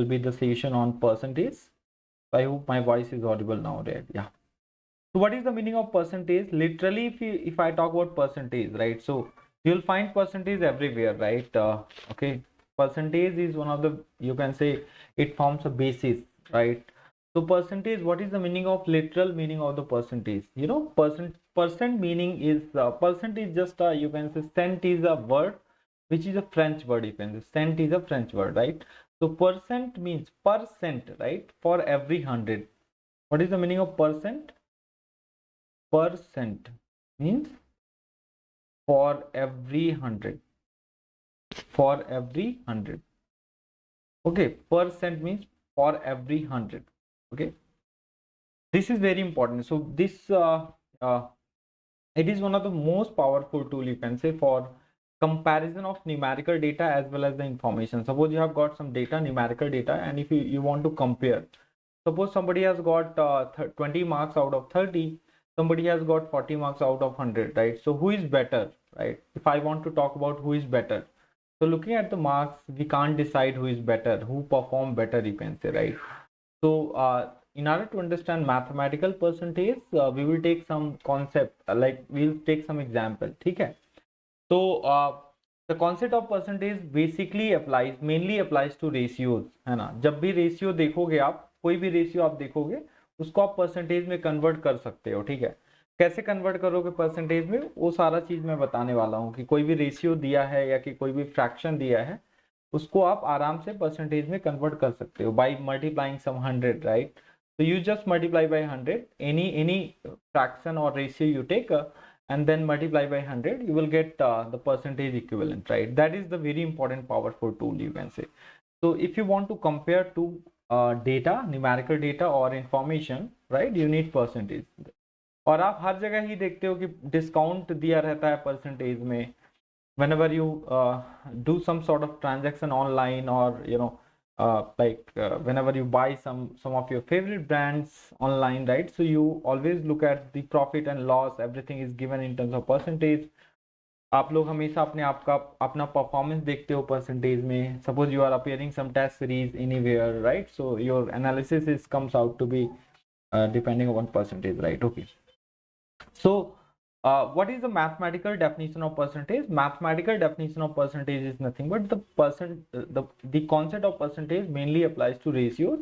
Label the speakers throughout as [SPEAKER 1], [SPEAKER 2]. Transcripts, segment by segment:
[SPEAKER 1] will be the session on percentage. I hope my voice is audible now, right? Yeah. So what is the meaning of percentage? Literally, if I talk about percentage, right? So you'll find percentage everywhere, right? Okay. Percentage is one of the, you can say, it forms a basis, right? So percentage, what is the meaning of, literal meaning of the percentage? You know, percent meaning is, percent is just a, you can say, cent is a word, which is a French word. You can say cent is a French word, right? So percent means percent, right? For every 100. What is the meaning of percent? Percent means for every 100. For every 100. Okay, percent means for every 100. Okay, this is very important. So this uh, it is one of the most powerful tool, you can say, for comparison of numerical data as well as the information. Suppose you have got some data, numerical data, and if you want to compare, suppose somebody has got 20 marks out of 30, somebody has got 40 marks out of 100, right? So who is better, right? If I want to talk about who is better, so looking at the marks, we can't decide who is better, who perform better, you can say, right? So in order to understand mathematical percentage, we will take some concept, like we'll take some example. Okay. So the concept of percentage basically applies, mainly applies to ratios, है ना? जब भी ratio देखोगे आप, कोई भी ratio आप देखोगे, उसको आप परसेंटेज में कन्वर्ट कर सकते हो. ठीक है, कैसे कन्वर्ट करोगे परसेंटेज में, वो सारा चीज मैं बताने वाला हूँ. कि कोई भी रेशियो दिया है या कि कोई भी फ्रैक्शन दिया है, उसको आप आराम से परसेंटेज में कन्वर्ट कर सकते हो by multiplying some 100, right? So you just multiply by 100 any fraction or ratio you take, and then multiply by 100, you will get the percentage equivalent, right? That is the very important powerful tool, you can say. So if you want to compare two data, numerical data or information, right, you need percentage. और आप हर जगह ही देखते हो कि discount दिया रहता है percentage में, whenever you do some sort of transaction online, or whenever you buy some of your favorite brands online, right? So you always look at the profit and loss, everything is given in terms of percentage. आप लोग हमेशा अपने आप का अपना performance देखते हो percentage में. Suppose you are appearing some test series anywhere, right? So your analysis is comes out to be depending on percentage, right? Okay. So what is the mathematical definition of percentage? Mathematical definition of percentage is nothing but the concept of percentage mainly applies to ratios,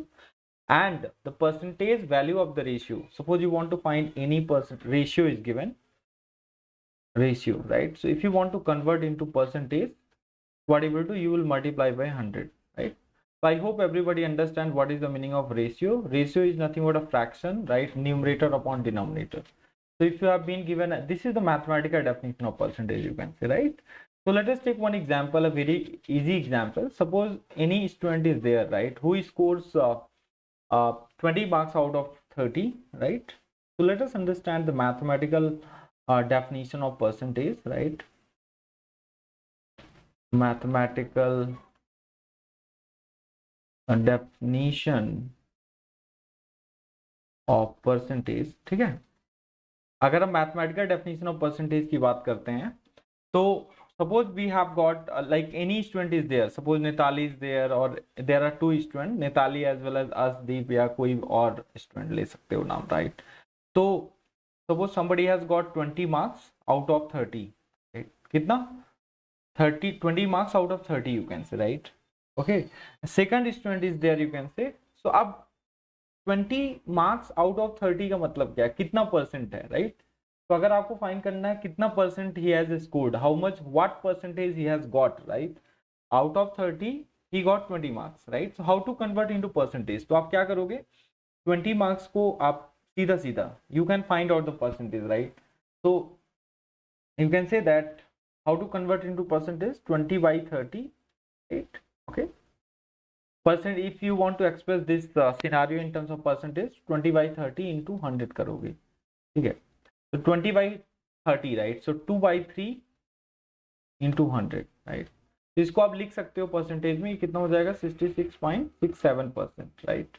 [SPEAKER 1] and the percentage value of the ratio. Suppose you want to find any percent ratio is given, ratio, right? So if you want to convert into percentage, what you will do, you will multiply by 100, right? So I hope everybody understand what is the meaning of ratio. Ratio is nothing but a fraction, right? Numerator upon denominator. So if you have been given, this is the mathematical definition of percentage, you can say, right? So let us take one example, a very easy example. Suppose any student is there, right, who scores 20 marks out of 30, right? So let us understand the mathematical definition of percentage, right? Mathematical definition of percentage. ठीक है, अगर हम mathematical definition of percentage की बात करते हैं, तो suppose we have got like any student is there, suppose Netali is there, और there are two student, Netali as well as Arshdeep, या कोई और स्टूडेंट ले सकते हो नाम, राइट? तो suppose somebody has got 20 marks out of 30, right? कितना? 20 marks out of 30, you can say, right? Okay, second student is there, you can say. So अब 20 मार्क्स आउट ऑफ 30 का मतलब क्या है, कितना परसेंट है, राइट? तो अगर आपको फाइंड करना है कितना percent he has scored, how much, what percentage he has got, right? Out of 30 he got 20 marks, right? So how to convert into percentage? तो आप क्या करोगे, 20 मार्क्स को आप सीधा सीधा you can find out the percentage, right? So you can say that how to convert into percentage, 20 by 30, right? Okay, percent, if you want to express this scenario in terms of percentage, 20 by 30 into 100 करोगे, ठीक है? तो 20 by 30, right? So 2 by 3 into 100, right? तो इसको आप लिख सकते हो परसेंटेज में, ये कितना हो जाएगा, 66.67%, राइट?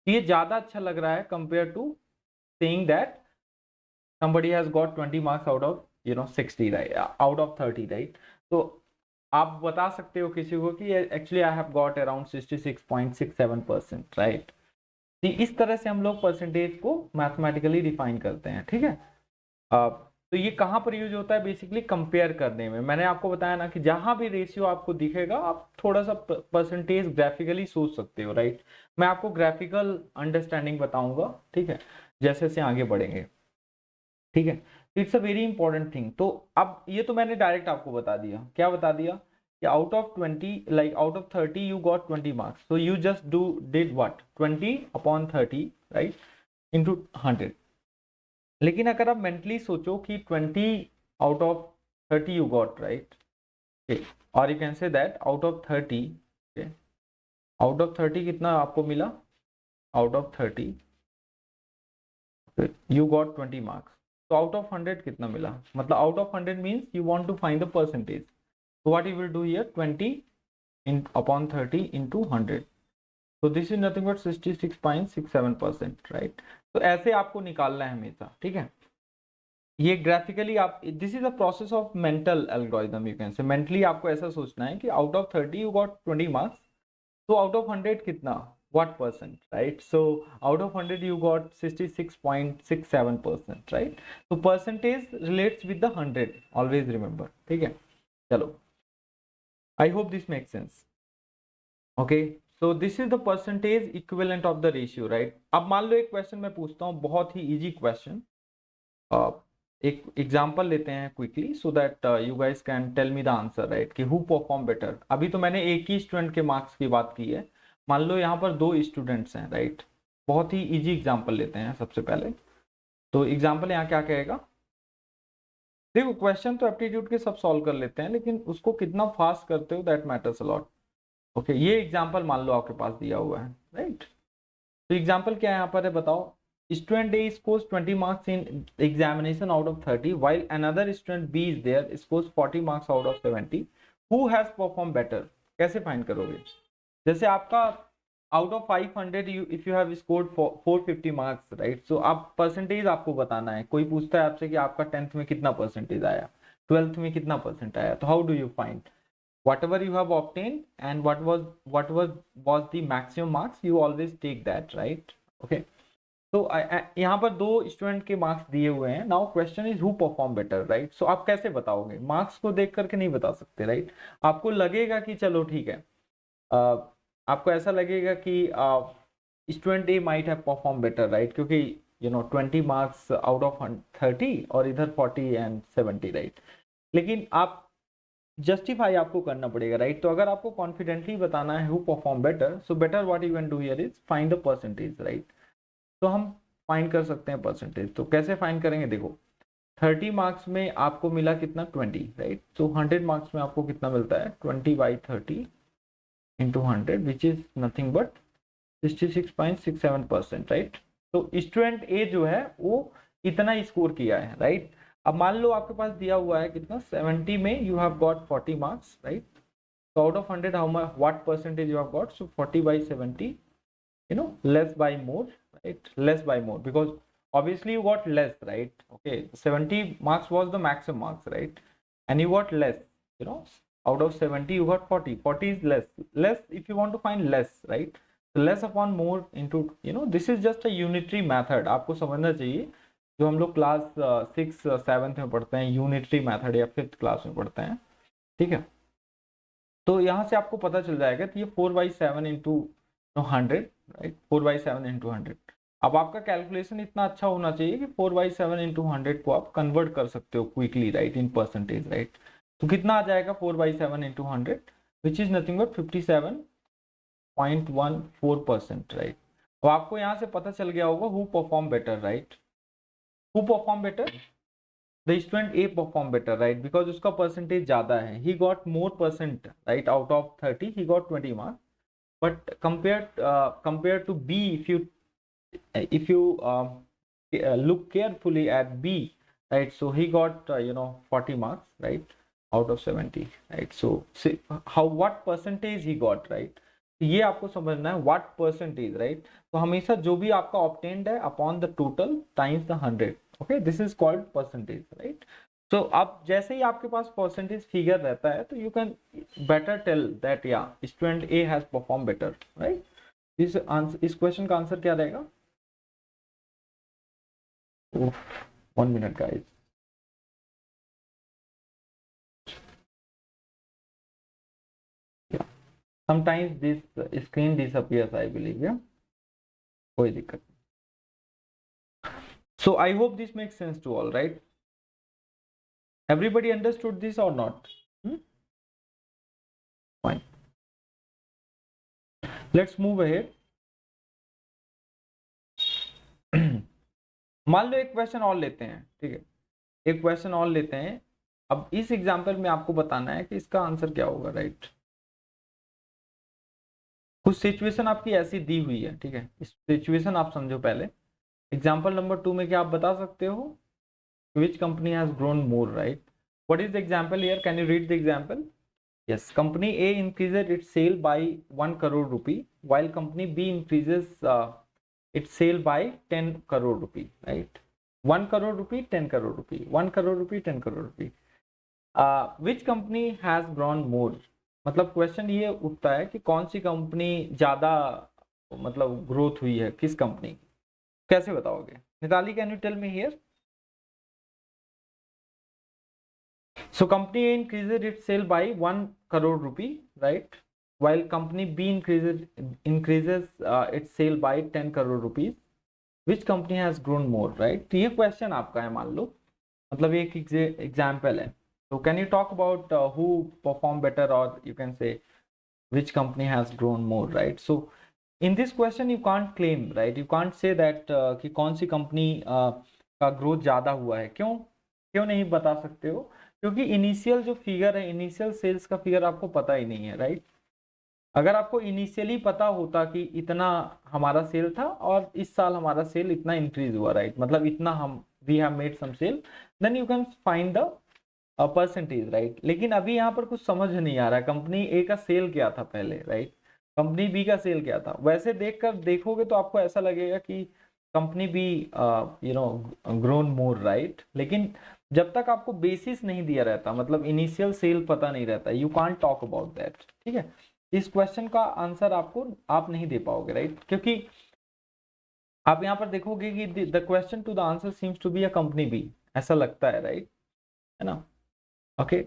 [SPEAKER 1] ये ज्यादा अच्छा लग रहा है compare to saying that somebody has got 20 marks out of 60, right? Out of 30, right? So आप बता सकते हो किसी को कि actually I have got around 66.67%, right. तो इस तरह से हम लोग परसेंटेज को मैथमेटिकली डिफाइन करते हैं, ठीक है। तो ये कहाँ पर यूज होता है, बेसिकली कंपेयर करने में। मैंने आपको बताया ना कि जहां भी रेशियो आपको दिखेगा आप थोड़ा सा परसेंटेज ग्राफिकली सोच सकते हो, राइट। मैं आपको ग्राफिकल अंडरस्टैंडिंग बताऊंगा, ठीक है, जैसे से आगे बढ़ेंगे, ठीक है। तो it's a very important thing. तो अब ये तो मैंने डायरेक्ट आपको बता दिया, क्या बता दिया कि out of 20, like out of 30 you got 20 marks, so you just did what, 20/30, right, into 100। लेकिन अगर आप मेंटली सोचो कि 20/30 यू गॉट, राइट, और you can say that out of 30, out of 30 कितना आपको मिला, out of 30 you got 20 marks. तो आउट ऑफ 100 कितना मिला, मतलब out of 100 means you want to find the percentage. So what you will do here, 20/30 into 100, so this is nothing but 66.67%, right। तो ऐसे आपको निकालना है हमेशा, ठीक है। ये ग्राफिकली आप, this is a process of mental algorithm, you can से मेंटली आपको ऐसा सोचना है कि out of 30 you got 20 marks, तो आउट ऑफ 100 कितना, what percent, right। so out of 100 you got 66.67%, right। so percentage relates with the 100, always remember, ठीक है। चलो, I hope this makes sense, okay। so this is the percentage equivalent of the ratio, right। अब मान लो एक question मैं पूछता हूँ, बहुत ही इजी क्वेश्चन। एक एग्जांपल लेते हैं quickly, so that you guys can tell me the answer, right, कि हु परफॉर्म बेटर। अभी तो मैंने एक ही स्टूडेंट के मार्क्स की बात की है, मान लो यहाँ पर 2 स्टूडेंट्स हैं, राइट। बहुत ही इजी एग्जांपल लेते हैं सबसे पहले। तो एग्जांपल यहाँ क्या कहेगा, देखो क्वेश्चन तो एप्टीट्यूड के सब सॉल्व कर लेते हैं, लेकिन उसको कितना फास्ट करते हो that matters a lot, okay. ये एग्जांपल मान लो आपके पास दिया हुआ है, राइट। तो एग्जांपल क्या है यहाँ पर है, बताओ। Student A scores 20 marks in examination out of 30, while another student B is there, scores 40 marks out of 70. Who has performed better? कैसे फाइंड करोगे? जैसे आपका out of 500 you, if you have scored 450 marks, right, so आप percentage आपको बताना है। कोई पूछता है आपसे कि आपका 10th में कितना परसेंटेज आया, 12th में कितना परसेंट आया, तो how do you find whatever you have obtained and what was the maximum marks, you always take that, right, okay। तो यहाँ पर 2 स्टूडेंट के मार्क्स दिए हुए हैं। Now question is who perform better, right. So आप कैसे बताओगे, मार्क्स को देख करके नहीं बता सकते, राइट। आपको लगेगा कि चलो ठीक है, आपको ऐसा लगेगा कि student A might have perform better, right, क्योंकि 20 मार्क्स आउट ऑफ 30 और इधर 40 एंड 70, राइट। लेकिन आप जस्टिफाई आपको करना पड़ेगा, राइट। तो अगर आपको कॉन्फिडेंटली बताना है who perform better, so better what you can do here is find the percentage, right. तो हम फाइंड कर सकते हैं परसेंटेज। तो कैसे फाइंड करेंगे, देखो 30 मार्क्स में आपको मिला कितना, 20, राइट। तो 100 मार्क्स में आपको कितना मिलता है, 20/30 into 100, which is nothing but 66.67%, right. तो स्टूडेंट ए जो है वो इतना स्कोर किया है, राइट। अब मान लो आपके पास दिया हुआ है कितना, 70 में you have got 40 marks, right. so out of 100 how much, what percentage you have got, so 40/70, less by more, right, less by more, because obviously you got less, right, okay, 70 marks was the maximum marks, right, and you got less, out of 70 you got 40, 40 is less if you want to find less, right। so less upon more into, this is just a unitary method, आपको समझना चाहिए, जो हम लोग class 6 7th में पढ़ते हैं, unitary method या 5th क्लास में पढ़ते हैं, ठीक है। तो यहाँ से आपको पता चल जाएगा कि ये 4/7 इंटू 100, राइट, 4/7 इंटू 100। अब आपका कैलकुलेशन इतना अच्छा होना चाहिए कि 4/7 इंटू 100 को आप कन्वर्ट कर सकते हो क्विकली, राइट, इन परसेंटेज, राइट। तो कितना आ जाएगा 4/7 into 100, which is nothing but 57.14%, right. तो आपको यहाँ से पता चल गया होगा who perform better, right. Who perform better, the student A perform better, right, because उसका परसेंटेज ज्यादा है, he got more percent, right, out of 30 he got 20 marks, but compared to B, if you look carefully at B, right, so he got 40 marks, right, out of 70, right। so see what percentage he got, right, ये आपको समझना है what percentage, right। तो हमेशा जो भी आपका obtained है upon the total times the 100, okay, this is called percentage, right। तो अब जैसे ही आपके पास परसेंटेज फिगर रहता है तो you can better tell that या student A has perform better, right. इस क्वेश्चन का आंसर क्या रहेगा? 1 minute guys. Yeah. Sometimes this screen disappears, I believe. Yeah, कोई दिक्कत नहीं. So I hope this makes sense to all, right? Everybody understood this or not? Fine. Let's move ahead. मान लो एक question और लेते हैं, ठीक है, एक क्वेश्चन और लेते हैं. अब इस एग्जाम्पल में आपको बताना है कि इसका आंसर क्या होगा, राइट? कुछ सिचुएशन आपकी ऐसी दी हुई है, ठीक है, इस सिचुएशन आप समझो पहले. एग्जाम्पल नंबर 2 में क्या आप बता सकते हो? Which company has grown more, right? What is the example here? Can you read the example? Yes, company A increases its sale by 1 crore rupee, while company B increases its sale by 10 crore rupee, right? 1 crore rupee, 10 crore rupee, 1 crore rupee, 10 crore rupee. Which company has grown more? मतलब question ये उठता है कि कौन सी company ज्यादा मतलब growth हुई है, किस कंपनी? कैसे बताओगे? Nitali, can you tell me here? So company A increases its sale by 1 crore rupee, right? While company B increases its sale by 10 crore rupees. Which company has grown more, right? तो ये question आपका है, मान लो, मतलब एक example है. So can you talk about who performed better, or you can say which company has grown more, right? So in this question you can't claim, right? You can't say that कि कौन सी company का growth ज्यादा हुआ है. क्यों क्यों नहीं बता सकते हो? क्योंकि इनिशियल जो फिगर है, इनिशियल सेल्स का फिगर आपको पता ही नहीं है, राइट? अगर आपको इनिशियली पता होता कि इतना हमारा सेल था और इस साल हमारा सेल इतना इंक्रीज हुआ, राइट, मतलब इतना हम we have made some sale, then you can find the percentage, right. लेकिन अभी यहाँ पर कुछ समझ नहीं आ रहा है, कंपनी ए का सेल क्या था पहले, राइट, कंपनी बी का सेल क्या था. वैसे देखोगे तो आपको ऐसा लगेगा कि कंपनी बी ग्रोन मोर, राइट. लेकिन जब तक आपको बेसिस नहीं दिया रहता, मतलब इनिशियल सेल पता नहीं रहता, you can't talk about that, ठीक है. इस क्वेश्चन का आंसर आप नहीं दे पाओगे, राइट, क्योंकि आप यहाँ पर देखोगे कि the question to the answer seems to be a company B, ऐसा लगता है, राइट, है ना? Okay,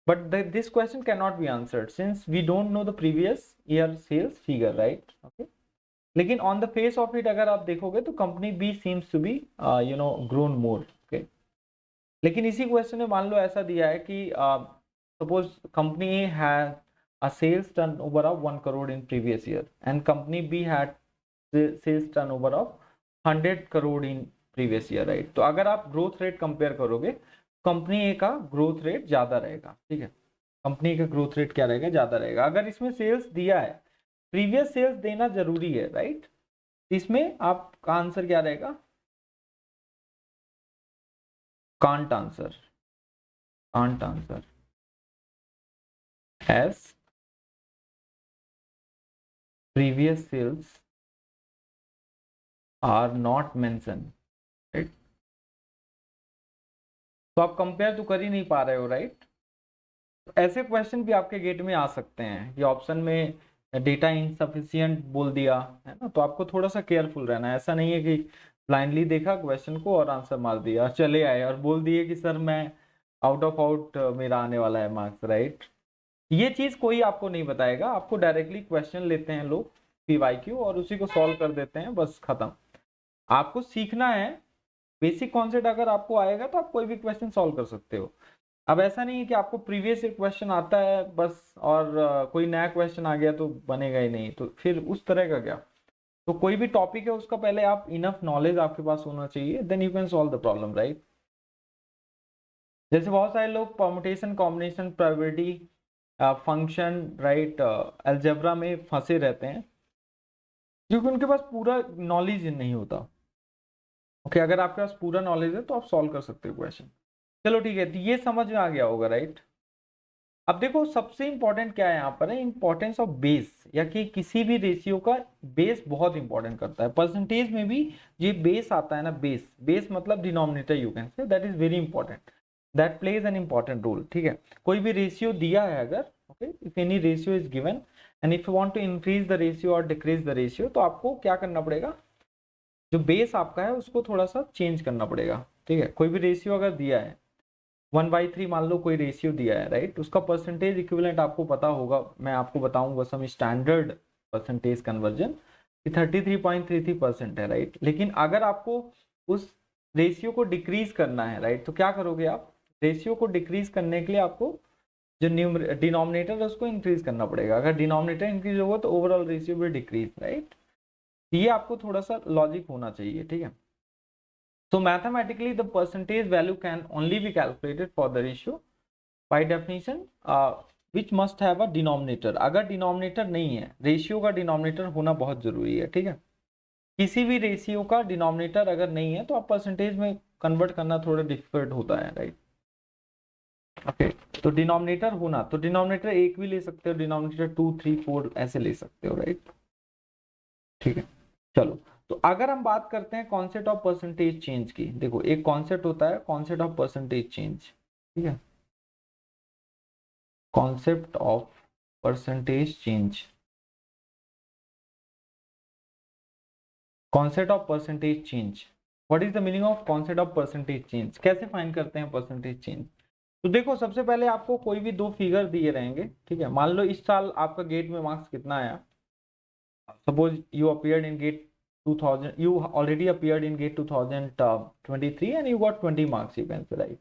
[SPEAKER 1] but this question cannot be answered since we don't know the previous year sales figure, right? Okay, लेकिन on the face of it अगर आप देखोगे तो company B seems to be grown more. Okay, लेकिन इसी question में मान लो ऐसा दिया है कि suppose company A has a sales turnover of 1 crore in previous year and company B had sales turnover of 100 crore in previous year, right? तो अगर आप ग्रोथ रेट कंपेयर करोगे, कंपनी ए का ग्रोथ रेट ज्यादा रहेगा, ठीक है. कंपनी का ग्रोथ रेट क्या रहेगा? ज्यादा रहेगा. अगर इसमें सेल्स दिया है, प्रीवियस सेल्स देना जरूरी है, राइट. इसमें आपका आंसर क्या रहेगा? Can't answer, can't answer as previous sales are not mention, right. तो आप कंपेयर तो कर ही नहीं पा रहे हो, राइट. ऐसे क्वेश्चन भी आपके गेट में आ सकते हैं. ये ऑप्शन में डेटा इनसफिशियंट बोल दिया है ना, तो आपको थोड़ा सा केयरफुल रहना है. ऐसा नहीं है कि ब्लाइंडली देखा क्वेश्चन को और आंसर मार दिया, चले आए और बोल दिए कि सर मैं आउट ऑफ आउट मेरा आने वाला है मार्क्स, राइट. ये चीज कोई आपको नहीं बताएगा. आपको डायरेक्टली क्वेश्चन लेते हैं लोग पीवाईक्यू और उसी को सॉल्व कर देते हैं, बस खत्म. आपको सीखना है बेसिक कॉन्सेप्ट. अगर आपको आएगा तो आप कोई भी क्वेश्चन सॉल्व कर सकते हो. अब ऐसा नहीं है कि आपको प्रीवियस क्वेश्चन आता है बस और कोई नया क्वेश्चन आ गया तो बनेगा ही नहीं, तो फिर उस तरह का क्या. तो कोई भी टॉपिक है उसका पहले आप इनफ नॉलेज आपके पास होना चाहिए, then you can solve the problem, right. जैसे बहुत सारे लोग permutation, combination, probability, function, right, algebra में फंसे रहते हैं क्योंकि उनके पास पूरा नॉलेज नहीं होता. ओके, अगर आपके पास पूरा नॉलेज है तो आप सॉल्व कर सकते हो क्वेश्चन. चलो ठीक है, तो ये समझ में आ गया होगा, राइट. अब देखो सबसे इंपॉर्टेंट क्या है यहाँ पर है इंपॉर्टेंस ऑफ बेस, या कि किसी भी रेशियो का बेस बहुत इंपॉर्टेंट करता है. परसेंटेज में भी ये बेस आता है ना, बेस, बेस मतलब denominator, you can say that is very important. That plays an important role, ठीक है। कोई भी रेशियो दिया है अगर, okay, if any ratio is given and if you want to increase the ratio और डिक्रीज द रेशियो, तो आपको क्या करना पड़ेगा, जो बेस आपका है उसको थोड़ा सा चेंज करना पड़ेगा, ठीक है। कोई भी रेशियो अगर दिया है 1/3 मान लो कोई रेशियो दिया है, राइट, उसका परसेंटेज इक्विवेलेंट आपको पता होगा, मैं आपको बताऊंगा सम स्टैंडर्ड परसेंटेज कन्वर्जन 33.33% है, राइट। लेकिन अगर आपको उस रेशियो को डिक्रीज करना है, राइट, तो क्या करोगे आप, रेशियो को डिक्रीज करने के लिए आपको जो डिनोमिनेटर है उसको इंक्रीज करना पड़ेगा। अगर डिनोमिनेटर इंक्रीज होगा तो overall ratio will decrease, right. ये आपको थोड़ा सा लॉजिक होना चाहिए, ठीक है। So mathematically the percentage value can only be calculated for the ratio by definition which must have a denominator। अगर डिनोमिनेटर नहीं है, रेशियो का डिनोमिनेटर होना बहुत जरूरी है, ठीक है। किसी भी रेशियो का डिनोमिनेटर अगर नहीं है तो आप परसेंटेज में कन्वर्ट करना थोड़ा डिफिकल्ट होता है, राइट। ओके, तो डिनोमिनेटर होना, तो डिनोमिनेटर एक भी ले सकते हो, डिनोमिनेटर 2 3 4 ऐसे ले सकते हो, राइट, ठीक है। चलो, तो अगर हम बात करते हैं कॉन्सेप्ट ऑफ परसेंटेज चेंज की, देखो एक कॉन्सेप्ट होता है कॉन्सेप्ट ऑफ परसेंटेज चेंज, ठीक है, concept of percentage change, concept of percentage change, what is the meaning of concept of percentage change, कैसे फाइंड करते हैं परसेंटेज चेंज। तो देखो सबसे पहले आपको कोई भी दो फिगर दिए रहेंगे, ठीक है। मान लो इस साल आपका गेट में मार्क्स कितना आया, suppose you appeared in gate 2000, you already appeared in gate 2023 and you got 20 marks, you can say, right,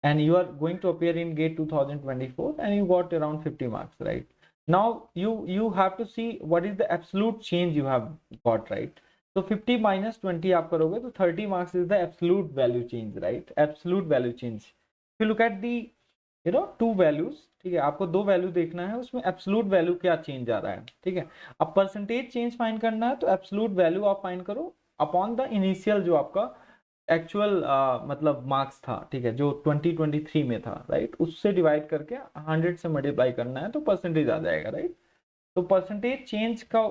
[SPEAKER 1] and you are going to appear in gate 2024 and you got around 50 marks, right. Now you have to see what is the absolute change you have got, right. So 50 minus 20 आप करोगे तो 30 marks is the absolute value change, right, absolute value change। if you look at the to values, ठीक है, आपको दो value देखना है, उसमें एब्सोल्यूट वैल्यू क्या चेंज आ रहा है, ठीक है। अब परसेंटेज चेंज फाइंड करना है तो एब्सोल्यूट वैल्यू आप फाइंड करो अपॉन द इनिशियल जो आपका एक्चुअल मतलब मार्क्स था, ठीक है, जो 2023 में था, राइट, उससे डिवाइड करके 100 से मल्टीप्लाई करना है तो परसेंटेज आ जाएगा, राइट। तो परसेंटेज चेंज का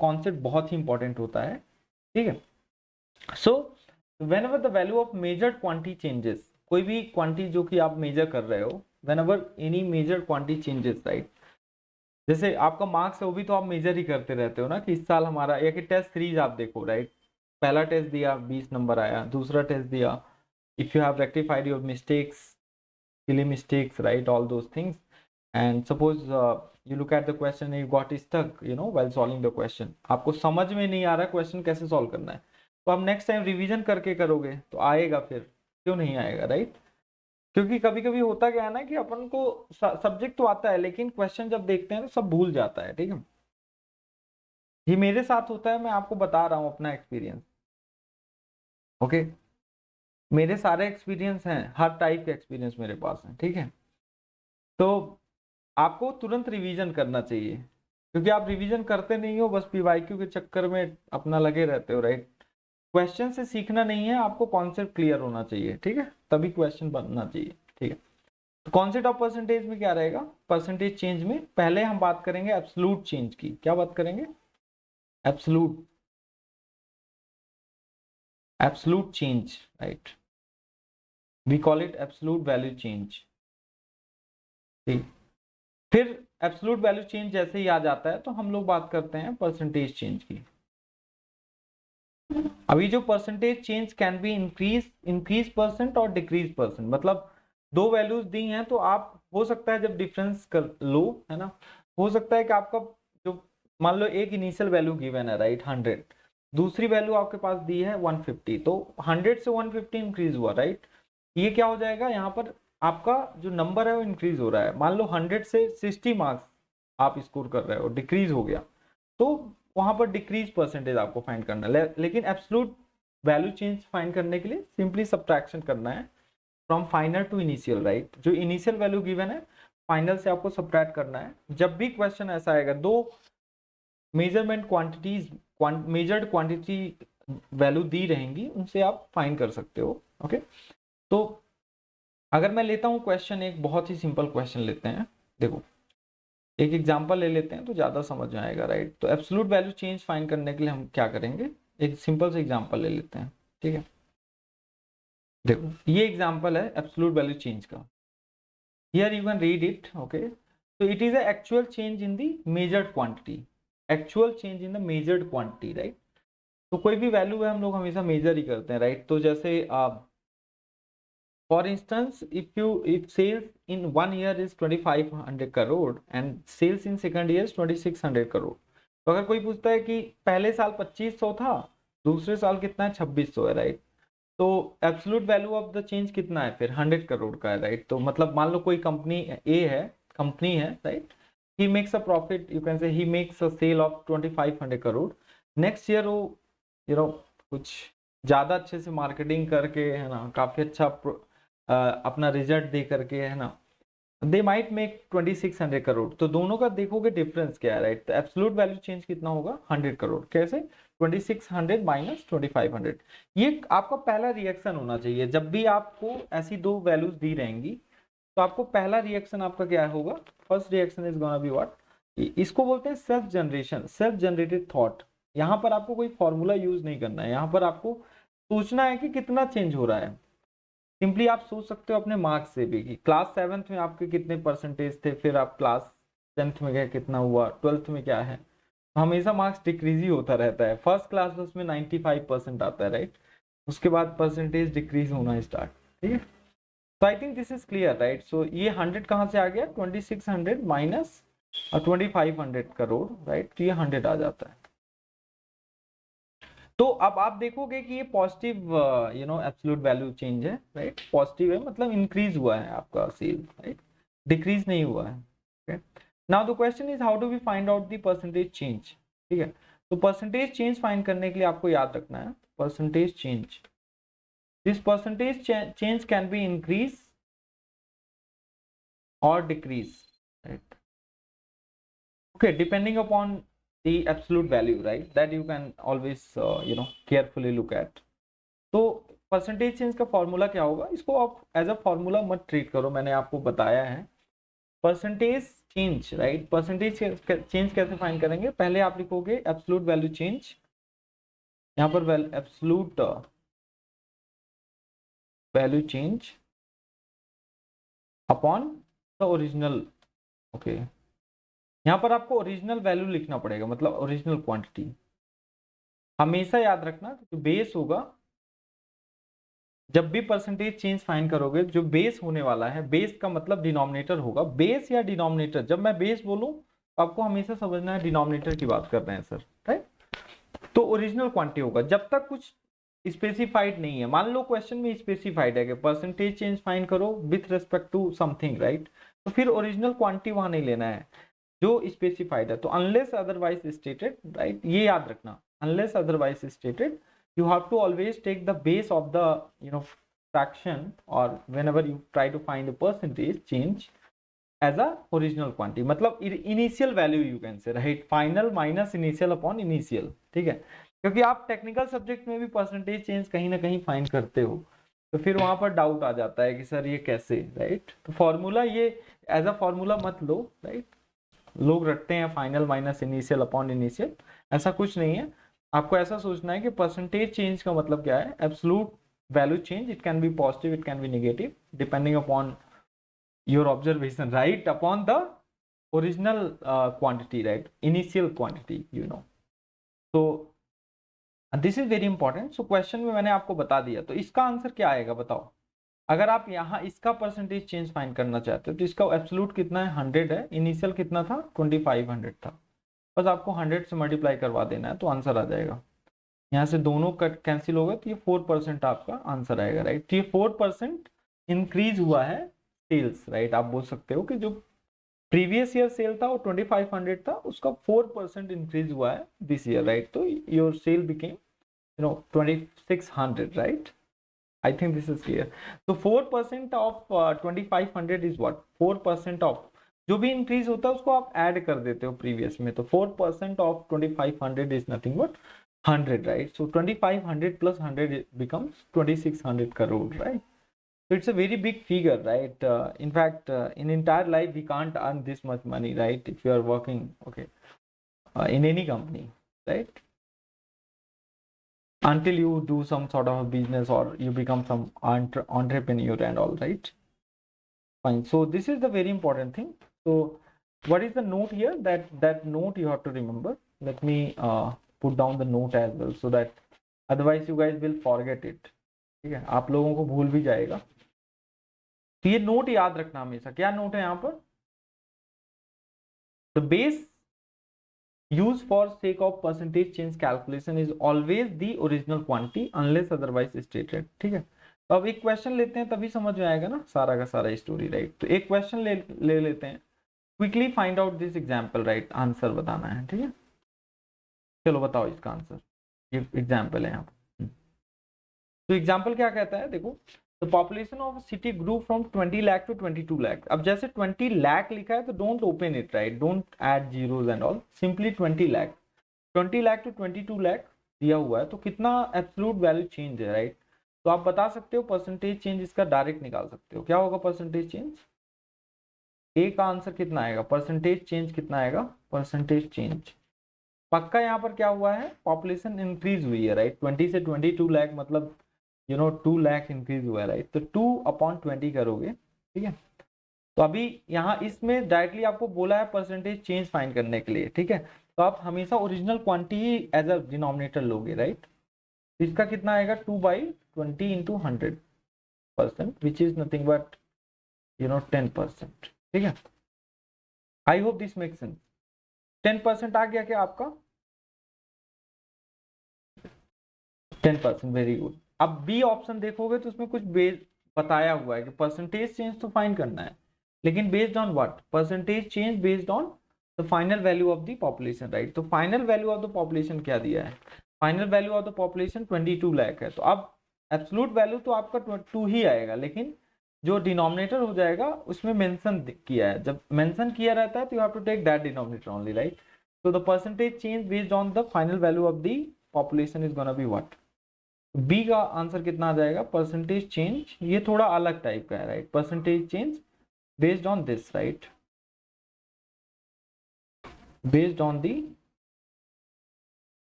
[SPEAKER 1] कॉन्सेप्ट बहुत ही इंपॉर्टेंट होता है, ठीक है। सो whenever the value of measured quantity changes, कोई भी क्वांटिटी जो कि आप मेजर कर रहे हो, whenever any measured quantity changes, right, जैसे आपका मार्क्स है वो भी तो आप मेजर ही करते रहते हो ना, कि इस साल हमारा, या कि टेस्ट सीरीज आप देखो, राइट, पहला टेस्ट दिया 20 नंबर आया, दूसरा टेस्ट दिया, if you have rectified your mistakes, silly mistakes, right, all those things, and suppose you look at the question and you got stuck, while solving the question, आपको समझ में नहीं आ रहा क्वेश्चन कैसे सॉल्व करना है, तो आप नेक्स्ट टाइम रिवीजन करके करोगे तो आएगा, फिर क्यों नहीं आएगा, राइट। क्योंकि कभी कभी होता क्या है ना कि अपन को सब्जेक्ट तो आता है लेकिन क्वेश्चन जब देखते हैं तो सब भूल जाता है, ठीक है। ये मेरे साथ होता है, मैं आपको बता रहा हूँ अपना एक्सपीरियंस, ओके। मेरे सारे एक्सपीरियंस हैं, हर टाइप के एक्सपीरियंस मेरे पास हैं, ठीक है। तो आपको तुरंत रिवीजन करना चाहिए, क्योंकि आप रिवीजन करते नहीं हो, बस पीवाईक्यू के चक्कर में अपना लगे रहते हो, राइट। क्वेश्चन से सीखना नहीं है, आपको कॉन्सेप्ट क्लियर होना चाहिए, ठीक है, तभी क्वेश्चन बनना चाहिए, ठीक है। तो कॉन्सेप्ट ऑफ परसेंटेज में क्या रहेगा, परसेंटेज चेंज में पहले हम बात करेंगे एब्सोल्यूट चेंज की, क्या बात करेंगे, absolute, absolute change, right, we call it absolute value change, ठीक। फिर एब्सोल्यूट वैल्यू चेंज जैसे ही आ जाता है तो हम लोग बात करते हैं परसेंटेज चेंज की। अभी जो percentage change can be increase percent और डिक्रीज परसेंट, मतलब दो वैल्यूज दी हैं तो आप हो सकता है जब डिफरेंस कर लो, है ना, हो सकता है कि आपका जो, मान लो एक इनिशियल वैल्यू गिवन है, राइट, 100, दूसरी वैल्यू आपके पास दी है 150, तो 100 से 150 इंक्रीज हुआ, राइट। ये क्या हो जाएगा, यहाँ पर आपका जो नंबर है वो इंक्रीज हो रहा है। मान लो 100 से 60 मार्क्स आप स्कोर कर रहे हो, डिक्रीज हो गया, तो वहां पर डिक्रीज परसेंटेज आपको फाइंड करना है। लेकिन एब्सोल्यूट वैल्यू चेंज फाइंड करने के लिए सिंपली सब्ट्रैक्शन करना है from final to initial, right. जो इनिशियल वैल्यू गिवन है फाइनल से आपको सब्ट्रैक्ट करना है। जब भी क्वेश्चन ऐसा आएगा, दो measurement quantities, measured quantity value दी रहेंगी, उनसे आप फाइंड कर सकते हो, ओके। तो अगर मैं लेता हूं क्वेश्चन, एक बहुत ही सिंपल क्वेश्चन लेते हैं, देखो एक एग्जांपल ले लेते हैं तो ज़्यादा समझ में आएगा, राइट। तो एब्सोल्यूट वैल्यू चेंज फाइंड करने के लिए हम क्या करेंगे, एक सिंपल से एग्जांपल ले लेते हैं, ठीक है। देखो ये एग्जांपल है एब्सोल्यूट वैल्यू चेंज का. Here you can read it. Okay, so it is a actual change in the measured quantity. Actual change in the measured quantity, right? तो कोई भी वैल्यू है हम लोग हमेशा मेजर ही करते हैं, राइट? तो जैसे for instance if sales in 1 year is 2500 crore and sales in second year is 2600 crore. तो अगर कोई पूछता है कि पहले साल 2500 था, दूसरे साल कितना है, 2600 है, राइट? तो absolute value of the change कितना है फिर, 100 करोड़ का है, राइट? तो मतलब मान लो कोई कंपनी ए है, कंपनी है, right? He makes a profit, you can say he makes a sale of 2500 crore. Next year वो कुछ ज़्यादा अच्छे से मार्केटिंग करके, है ना, काफ़ी अच्छा अपना रिजल्ट दे करके, है ना, दे माइट मेक 2600 करोड़. तो दोनों का देखोगे डिफरेंस क्या है, राइट? तो एब्सोल्यूट वैल्यू चेंज कितना होगा, 100 करोड़. कैसे? 2600 माइनस 2500. ये आपका पहला रिएक्शन होना चाहिए जब भी आपको ऐसी दो वैल्यूज दी रहेंगी. तो आपको पहला रिएक्शन आपका क्या होगा? First reaction is gonna be what? इसको बोलते हैं self generation, self generated thought. यहाँ पर आपको कोई फॉर्मूला यूज नहीं करना है, यहाँ पर आपको सोचना है कि कितना चेंज हो रहा है. सिंपली आप सोच सकते हो अपने मार्क्स से भी कि क्लास 7th में आपके कितने परसेंटेज थे, फिर आप क्लास 10th में गए कितना हुआ, 12th में क्या है. हमेशा मार्क्स डिक्रीज ही होता रहता है. फर्स्ट क्लास उसमें 95% आता है, राइट? उसके बाद परसेंटेज डिक्रीज होना स्टार्ट. ठीक है, तो I think this is clear, right? So ये 100 कहाँ से आ गया? 2600 माइनस 2500 करोड़, राइट? तो ये 100 आ जाता है. तो अब आप देखोगे कि ये पॉजिटिव एब्सोल्यूट वैल्यू चेंज है, राइट? पॉजिटिव है मतलब इंक्रीज हुआ है आपका सेल, राइट? डिक्रीज नहीं हुआ है. Okay, now the question is how do we find out the percentage change. ठीक है, तो परसेंटेज चेंज फाइंड करने के लिए आपको याद रखना है percentage change. This percentage change can be increase और decrease, right? Okay, depending upon the absolute value, right? That you can always carefully look at. तो परसेंटेज चेंज का फॉर्मूला क्या होगा? इसको आप एज अ फॉर्मूला मत ट्रीट करो, मैंने आपको बताया है. Percentage change, right? Percentage change कैसे फाइंड करेंगे? पहले आप लिखोगे एब्सोल्यूट वैल्यू चेंज. यहाँ पर absolute value change upon the original. Okay, यहाँ पर आपको ओरिजिनल वैल्यू लिखना पड़ेगा, मतलब ओरिजिनल क्वांटिटी. हमेशा याद रखना जो बेस होगा, जब भी परसेंटेज चेंज फाइंड करोगे, जो बेस होने वाला है, बेस का मतलब डिनोमिनेटर होगा. बेस या डिनोमिनेटर, जब मैं बेस बोलूं तो आपको हमेशा समझना है डिनोमिनेटर की बात कर रहे हैं सर, राइट? तो ओरिजिनल क्वांटिटी होगा जब तक कुछ स्पेसिफाइड नहीं है. मान लो क्वेश्चन में स्पेसिफाइड है कि परसेंटेज चेंज फाइंड करो with respect to something, right? तो फिर ओरिजिनल क्वांटिटी वहां नहीं लेना है जो स्पेसिफाइड है. तो अनलेस अदरवाइज स्टेटेड, राइट? ये याद रखना, unless otherwise stated you have to always take the base of the fraction, or whenever you try to find a percentage change as a original quantity, मतलब initial value you can say, right? final minus initial upon initial. ठीक है, क्योंकि आप technical subject में भी percentage change कहीं ना कहीं फाइंड करते हो, तो फिर वहां पर डाउट आ जाता है कि सर ये कैसे, राइट? तो फॉर्मूला ये एज अ फॉर्मूला मत लो, राइट? लोग रखते हैं final minus initial upon initial, ऐसा कुछ नहीं है. आपको ऐसा सोचना है कि परसेंटेज चेंज का मतलब क्या है? Absolute value change. It can be positive, it can be negative, depending upon your observation, right? Upon the original quantity, right? Initial quantity, तो this is very important. So question में मैंने आपको बता दिया, तो इसका आंसर क्या आएगा बताओ? अगर आप यहाँ इसका परसेंटेज चेंज फाइंड करना चाहते हो तो इसका एब्सोल्यूट कितना है? 100 है. इनिशियल कितना था? 2500 था. बस आपको 100 से मल्टीप्लाई करवा देना है तो आंसर आ जाएगा. यहाँ से दोनों कट कैंसिल होगा तो ये 4% आपका आंसर आएगा, राइट? तो ये 4% इंक्रीज हुआ है सेल्स, राइट? आप बोल सकते हो कि जो प्रीवियस ईयर सेल था वो 2500 था, उसका 4% इंक्रीज हुआ है दिस ईयर, राइट? तो your sale became 2600, right? I think this is clear. So 4% of 2500 is what? 4% of जो भी इंक्रीज होता है उसको आप ऐड कर देते हो प्रीवियस में, तो 4% of 2500 is nothing but 100, right? So 2500 plus 100 becomes 2600 crore, right? So it's a very big figure, right? In fact, in entire life we can't earn this much money, right? If you are working, okay, in any company, right? until you do some sort of a business or you become some entrepreneur and all, right? Fine. So this is the very important thing. So what is the note here? That note you have to remember. Let me put down the note as well, so that otherwise you guys will forget it. ठीक है, आप लोगों को भूल भी जाएगा। तो ये नोट याद रखना हमेशा। क्या नोट है यहाँ पर? The base use for sake of percentage change calculation is always the original quantity unless otherwise stated. ठीक है, तो अब एक क्वेश्चन लेते हैं, तभी समझ में आएगा ना सारा का सारा स्टोरी, राइट? तो एक क्वेश्चन ले लेते हैं। Quickly find out this example, right? Answer बताना है, ठीक है? चलो बताओ इसका आंसर। ये एग्जाम्पल है यहाँ पर। तो एग्जाम्पल क्या कहता है, देखो, the population of city grew from 20 lakh to 22 lakh. अब जैसे 20 लाख लिखा है तो don't open it, right? Don't add zeros and all, simply 20 lakh. 20 lakh to 22 lakh दिया हुआ है, तो कितना एब्सोल्यूट वैल्यू चेंज है, राइट? तो आप बता सकते हो परसेंटेज चेंज, इसका डायरेक्ट निकाल सकते हो। क्या होगा परसेंटेज चेंज? ए का आंसर कितना आएगा? परसेंटेज चेंज कितना आएगा? परसेंटेज चेंज पक्का यहाँ पर क्या हुआ है? पॉपुलेशन इंक्रीज हुई है, राइट? 20 से 22 लाख, मतलब 2 लाख इंक्रीज हुआ है, राइट? तो 2/20 करोगे, ठीक है? तो अभी यहाँ इसमें डायरेक्टली आपको बोला है परसेंटेज चेंज फाइंड करने के लिए, ठीक है? तो आप हमेशा original quantity as a denominator लोगे, राइट? इसका कितना आएगा? 2/20 into 100%, which is nothing but 10%, ठीक है? I hope this make sense. 10% आ गया क्या आपका? 10%, वेरी गुड। अब बी ऑप्शन देखोगे तो उसमें कुछ बेस बताया हुआ है कि परसेंटेज चेंज तो फाइंड करना है, लेकिन based on what? Percentage change based on the final value of the population, right? तो final value of the population क्या दिया है? Final value of the population 22 lakh है। तो अब एब्सोल्यूट वैल्यू तो आपका 2 ही आएगा, लेकिन जो डिनोमिनेटर हो जाएगा उसमें मेंशन किया है। जब मेंशन किया रहता है तो you have to take that denominator only, right? So the percentage change based on the final value of the population is gonna be what? B का आंसर कितना आ जाएगा? परसेंटेज चेंज, ये थोड़ा अलग टाइप का है, right? Percentage change based on this, right? Based on the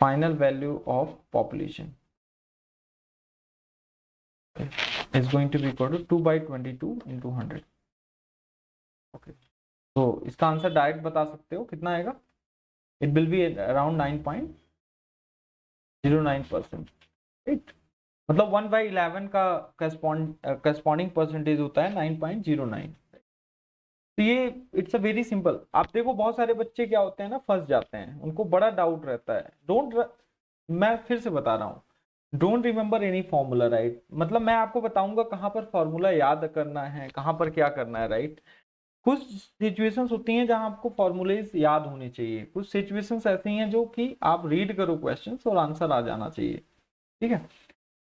[SPEAKER 1] final value of population is going to be equal to 2/22 into 100. Okay, तो इसका आंसर डायरेक्ट बता सकते हो कितना आएगा? It will be around 9.09%, right? मतलब 1/11 का करस्पॉन्डिंग परसेंटेज होता है 9.09। तो ये इट्स अ वेरी सिंपल। आप देखो बहुत सारे बच्चे क्या होते हैं ना, फंस जाते हैं, उनको बड़ा डाउट रहता है। मैं फिर से बता रहा हूँ, don't remember any formula, right? मतलब मैं आपको बताऊंगा कहाँ पर फॉर्मूला याद करना है, कहाँ पर क्या करना है, राइट? कुछ सिचुएशंस होती हैं जहां आपको फॉर्मूलेज याद होने चाहिए, कुछ सिचुएशंस ऐसी हैं जो कि आप रीड करो क्वेश्चंस और आंसर आ जाना चाहिए, ठीक है?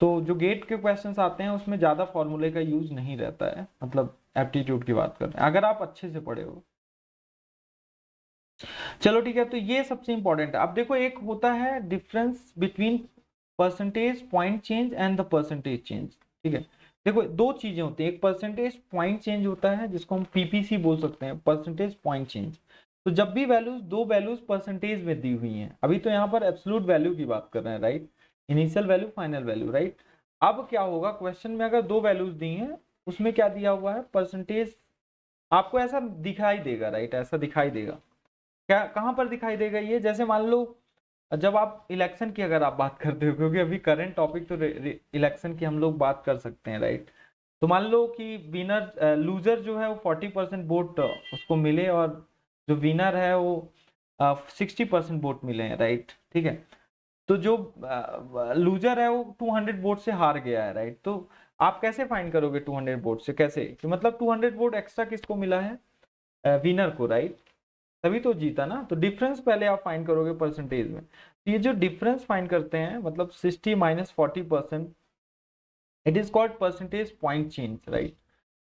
[SPEAKER 1] तो जो गेट के क्वेश्चंस आते हैं उसमें ज्यादा फॉर्मूले का यूज नहीं रहता है, मतलब एप्टीट्यूड की बात कर रहे हैं, अगर आप अच्छे से पढ़े हो। चलो ठीक है, तो ये सबसे इंपॉर्टेंट है। अब देखो, एक होता है difference between percentage point change and the percentage change, ठीक है? देखो दो चीजें होती हैं, एक परसेंटेज पॉइंट चेंज होता है जिसको हम पीपीसी बोल सकते हैं, परसेंटेज पॉइंट चेंज। तो जब भी वैल्यूज, दो वैल्यूज परसेंटेज में दी हुई हैं, अभी तो यहाँ पर एब्सोल्यूट वैल्यू की बात कर रहे हैं, right? Initial value, final value, right? अब क्या होगा क्वेश्चन में, अगर दो वैल्यूज दी हैं, उसमें क्या दिया हुआ है? परसेंटेज। आपको ऐसा दिखाई देगा, राइट? ऐसा दिखाई देगा। क्या, कहाँ पर दिखाई देगा ये? जैसे मान लो जब आप इलेक्शन की अगर आप बात करते हो, क्योंकि अभी करंट टॉपिक तो इलेक्शन की हम लोग बात कर सकते हैं, राइट? तो मान लो कि विनर, लूजर जो है वो 40% वोट उसको मिले, और जो विनर है वो 60% वोट मिले हैं, राइट? ठीक है, तो जो लूजर है वो 200 वोट से हार गया है, राइट? तो आप कैसे फाइंड करोगे 200 वोट से? कैसे कि मतलब 200 वोट एक्स्ट्रा किसको मिला है? विनर को, राइट? तभी तो जीता ना। तो डिफरेंस पहले आप फाइंड करोगे परसेंटेज में। तो ये जो डिफरेंस फाइंड करते हैं, मतलब 60 minus 40%, it is called percentage point change, right?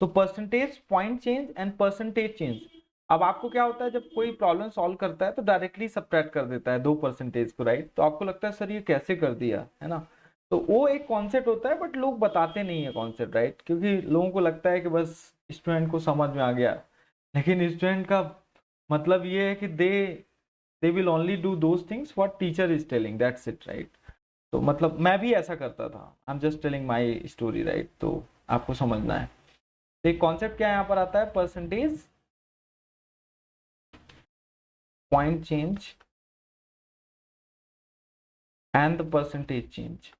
[SPEAKER 1] तो percentage point change and percentage change. अब आपको क्या होता है, जब कोई प्रॉब्लम सॉल्व करता है तो डायरेक्टली सब्ट्रैक्ट कर देता है दो परसेंटेज को, राइट? तो आपको लगता है सर ये कैसे कर दिया, है ना? तो वो एक कॉन्सेप्ट होता है, बट लोग बताते नहीं है कॉन्सेप्ट, राइट? क्योंकि लोगों को लगता है कि बस स्टूडेंट को समझ में आ गया, लेकिन स्टूडेंट का मतलब ये है कि दे they will only do those things what teacher is telling, that's it, right? तो मतलब मैं भी ऐसा करता था, I am just telling my story, right? तो आपको समझना है। तो एक कॉन्सेप्ट क्या यहाँ पर आता है, percentage point change and the percentage change.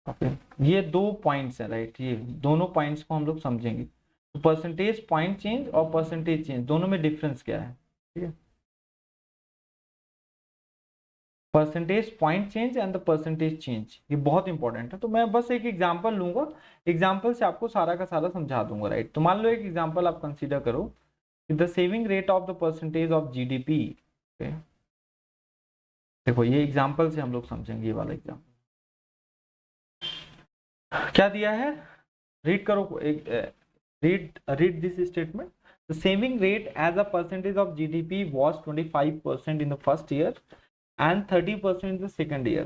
[SPEAKER 1] Okay, ये दो पॉइंट्स हैं, राइट? ये दोनों पॉइंट्स को हम लोग समझेंगे। तो परसेंटेज पॉइंट चेंज और परसेंटेज चेंज दोनों में डिफरेंस क्या है, ठीक है? Percentage point change and the percentage change, ये बहुत इंपॉर्टेंट है। तो मैं बस एक एग्जांपल लूंगा, एग्जांपल से आपको सारा का सारा समझा दूंगा, राइट? तो मान लो एक एग्जांपल आप कंसीडर करो, the saving rate of the percentage of GDP. देखो ये एग्जांपल से हम लोग समझेंगे, ये वाला एग्जांपल क्या दिया है, रीड करो, read this statement. The saving rate as a percentage of GDP was 25% in the first year and 30% in the second year.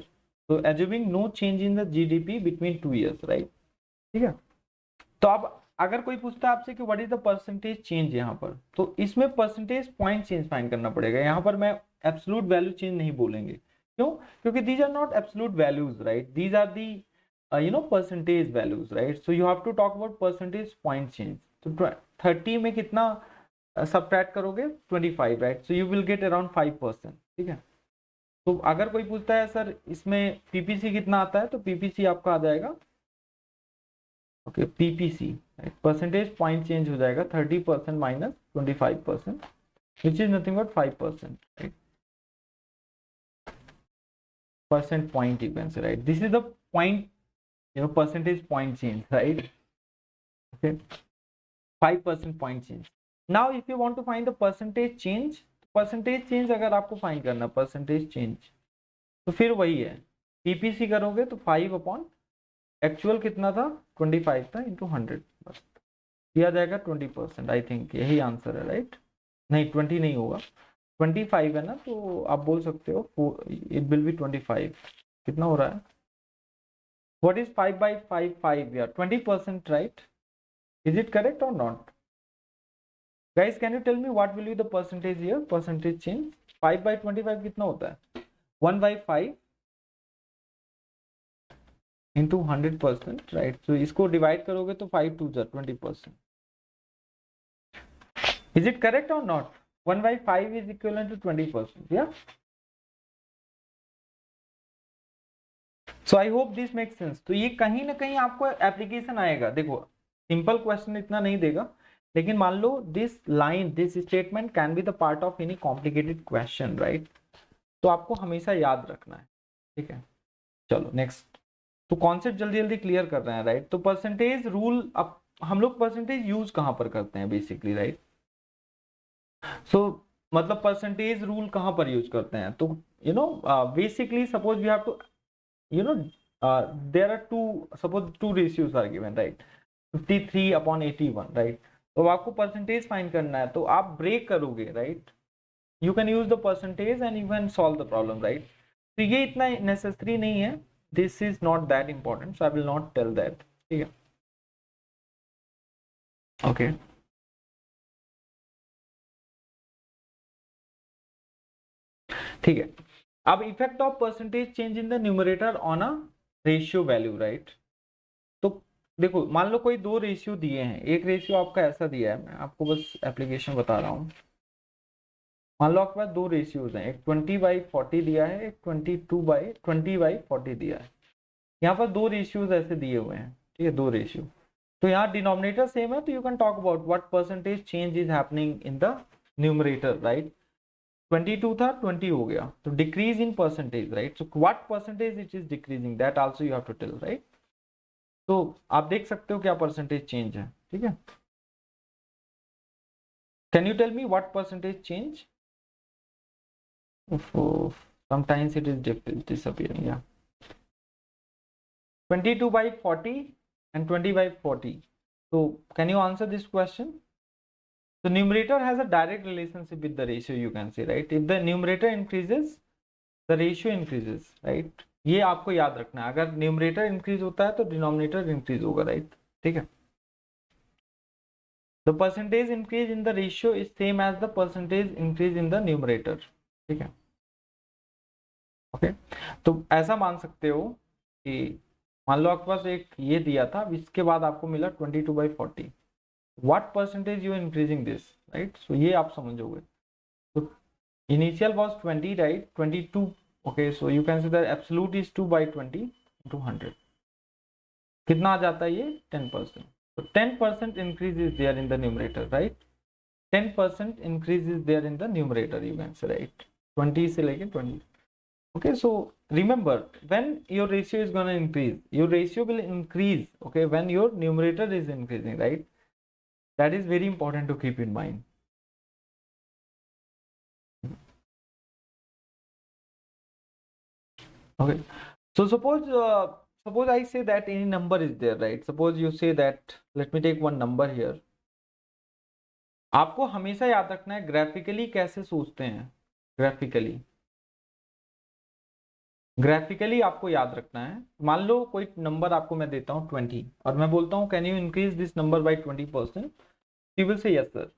[SPEAKER 1] So assuming no change in the GDP between 2 years, right? ठीक है? तो अब अगर कोई पूछता है आपसे कि what is the percentage change यहाँ पर, तो इसमें परसेंटेज पॉइंट चेंज फाइंड करना पड़ेगा। यहाँ पर मैं एब्सोल्यूट वैल्यू चेंज नहीं बोलेंगे, क्यों? क्योंकि these are not absolute values, right? These are the percentage values, right? So you have to talk about percentage point change. तो 30 में कितना सबट्रैक्ट करोगे, 25, right? So you will get around 5%, ठीक है? तो अगर कोई पूछता है सर इसमें पीपीसी कितना आता है, तो पीपीसी आपका आ जाएगा, okay, PPC percentage point change हो जाएगा 30% minus 25%, which is nothing but 5%, right? Percent point you can say, right? This is the point, percentage point change, right? Okay, 5% point change. Now if you want to find the percentage change, percentage change अगर आपको find करना percentage change, तो फिर वही है, PPC करोगे तो 5 upon actual कितना था, 25 था, इंटू 100, बस दिया जाएगा 20%। आई थिंक यही आंसर है, राइट? नहीं 20 नहीं होगा, 25 है ना, तो आप बोल सकते हो इट विल बी 25। कितना हो रहा है, व्हाट इज 5 by 5, 5 या 20%, राइट? इज इट करेक्ट और not? Guys, can you tell me what will be the percentage here, percentage change? 5 by 25 कितना होता है, 1 by 5 into 100%, right? So इसको डिवाइड करोगे तो 5 2 जा 20%. Is it correct or not? 1 by 5 is equivalent to 20%, yeah? So I hope this makes sense. तो ये कहीं ना कहीं आपको एप्लीकेशन आएगा। देखो सिंपल क्वेश्चन इतना नहीं देगा, लेकिन मान लो this line, this statement can be the part of any complicated question, right? तो आपको हमेशा याद रखना है, ठीक है? चलो नेक्स्ट। तो कॉन्सेप्ट जल्दी जल्दी क्लियर कर रहे हैं, राइट? तो परसेंटेज रूल, अब हम लोग परसेंटेज यूज कहां पर करते हैं बेसिकली, राइट? सो मतलब परसेंटेज रूल कहां पर यूज करते हैं, तो basically suppose we have to there are suppose two ratios are given, right? 53/81, right? तो आपको परसेंटेज फाइंड करना है, तो आप ब्रेक करोगे, right? You can use the percentage and you can solve the problem, right? तो ये इतना नेसेसरी नहीं है, this is not that important, so I will not tell that, ठीक है? ओके, ठीक है। अब effect of percentage change in the numerator on a ratio value, right? तो देखो मान लो कोई दो रेशियो दिए हैं, एक रेशियो आपका ऐसा दिया है, मैं आपको बस एप्लीकेशन बता रहा हूँ। मान लो आपके पास दो रेशियोज हैं, एक 20/40 दिया है, एक 20/40 दिया है। यहाँ पर दो रेशियोज ऐसे दिए हुए हैं, ठीक है, दो रेशियो। तो यहाँ डिनोमिनेटर सेम है, तो you can talk about what percentage change is happening in the numerator, right? 22 था 20 हो गया, तो decrease in percentage, right? So what percentage it is decreasing, that also you have to tell, right? तो आप देख सकते हो क्या परसेंटेज चेंज है, ठीक है? Can you tell me what percentage change? Sometimes it is disappearing, yeah. 22/40 and 20/40. So can you answer this question? The numerator has a direct relationship with the ratio, you can say, right? If the numerator increases, the ratio increases, right? ये आपको याद रखना है, अगर numerator increase होता है तो denominator increase होगा, राइट? ठीक है? The percentage increase in the ratio is same as the percentage increase in the numerator, ठीक है। ओके, तो ऐसा मान सकते हो कि मान लो आपके पास एक ये दिया था, इसके बाद आपको मिला 22/40, what percentage you increasing this, right. So ये आप समझोगे। तो initial was 20, right, 22, okay, so you can say that absolute is 2/20 into 100, कितना आ जाता है ये 10%। तो 10% increase is there in the numerator, right, 10% increase is there in the numerator, you can say, right, 20 से लेके 20। Okay, so remember, when your ratio is going to increase, your ratio will increase, okay, when your numerator is increasing, right? That is very important to keep in mind. Okay, so suppose I say that any number is there, right? Suppose you say that, let me take one number here. आपको हमेशा याद रखना है graphically कैसे सोचते हैं, graphically आपको याद रखना है। मान लो कोई नंबर आपको मैं देता हूँ 20 और मैं बोलता हूँ can you increase this number by 20%, you will say yes sir.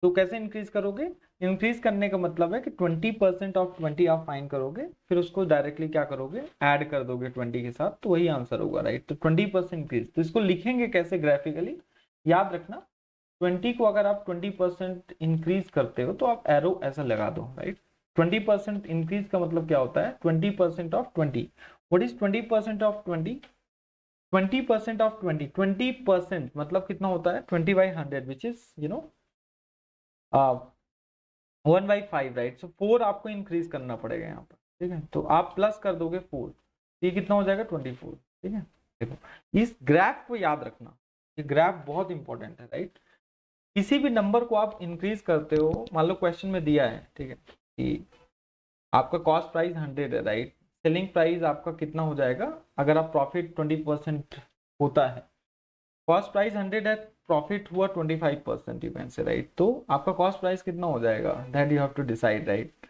[SPEAKER 1] तो कैसे इंक्रीज करोगे? इंक्रीज करने का मतलब है कि 20% ऑफ 20 आप फाइंड करोगे, फिर उसको डायरेक्टली क्या करोगे, ऐड कर दोगे 20 के साथ, तो वही आंसर होगा, राइट। तो 20% इंक्रीज, तो इसको लिखेंगे कैसे ग्राफिकली, याद रखना 20 को अगर आप 20% इंक्रीज करते हो तो आप एरो ऐसा लगा दो, राइट। 20% इंक्रीज का मतलब क्या होता है, 20% of 20। What is 20% of 20? 20% of 20, 20% मतलब कितना होता है 20/100, विच इज 1/5, राइट। सो 4 आपको इंक्रीज करना पड़ेगा यहाँ पर, ठीक है। तो आप प्लस कर दोगे 4, ये कितना हो जाएगा 24, ठीक है। देखो इस ग्राफ को याद रखना, ये ग्राफ बहुत इंपॉर्टेंट है, राइट। किसी भी नंबर को आप इंक्रीज करते हो, मान लो क्वेश्चन में दिया है, ठीक है, कि आपका कॉस्ट प्राइस 100 है, राइट, सेलिंग प्राइस आपका कितना हो जाएगा, अगर आप प्रॉफिट 20% होता है, कॉस्ट प्राइस 100 है, प्रॉफिट हुआ 25%, यू कैन से, राइट। तो आपका कॉस्ट प्राइस कितना हो जाएगा, that you have to decide, right.